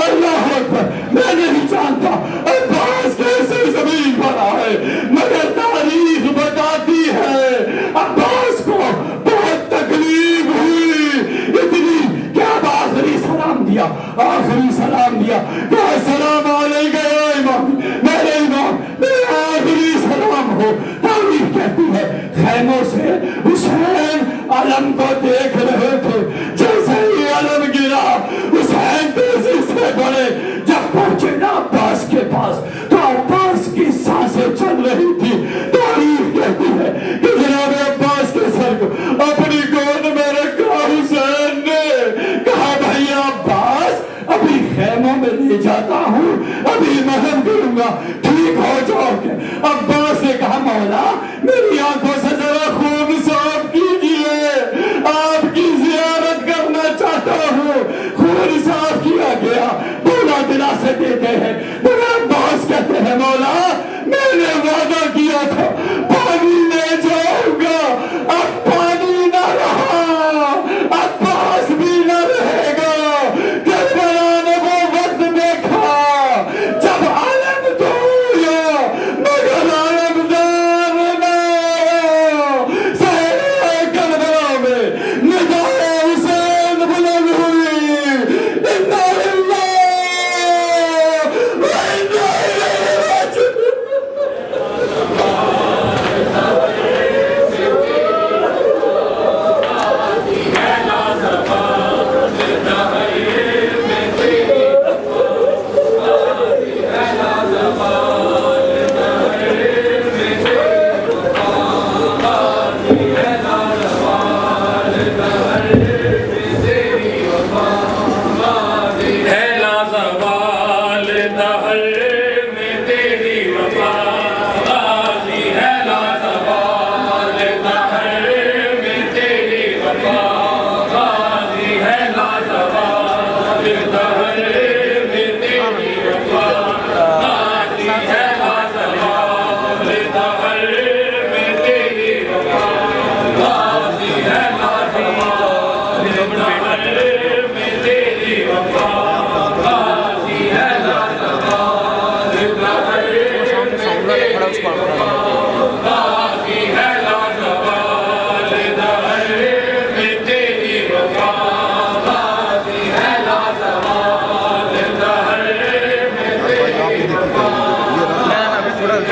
اللہ اکبر، میں نہیں جانتا عباس کیسے زمین بنا ہے، مگر تاریخ بتاتی ہے عباس کو بہت تکلیف ہوئی، اتنی کہ اب آخری سلام دیا، آخری سلام دیا، کہا السلام علیکم یا امام، میرے امام، میرا آخری سلام ہو۔ تاریخ کہتی ہے خیموں سے حسین علم کو دیکھ رہے تھے، جیسے ہی علم گرا حسین تیزی سے بڑھے، جب پہنچے نا عباس کے پاس تو عباس کی سانسیں چل رہی تھی۔ تاریخ کہتی ہے کہ جناب عباس کے سر کو اپنی گود میں رکھا حسین نے، کہا بھائی عباس ابھی خیموں میں لے جاتا ہوں، ابھی مرہم کروں گا، ٹھیک ہو جاؤ گے۔ عباس نے کہا مولا میری آنکھوں سے ذرا خون صاف کیجیے،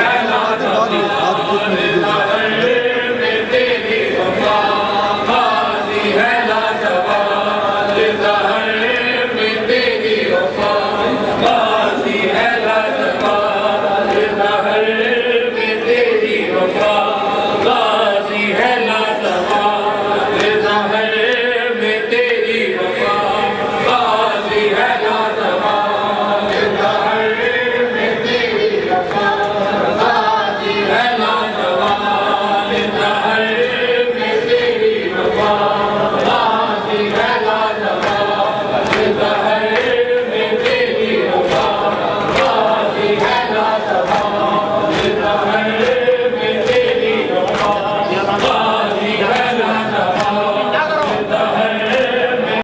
لا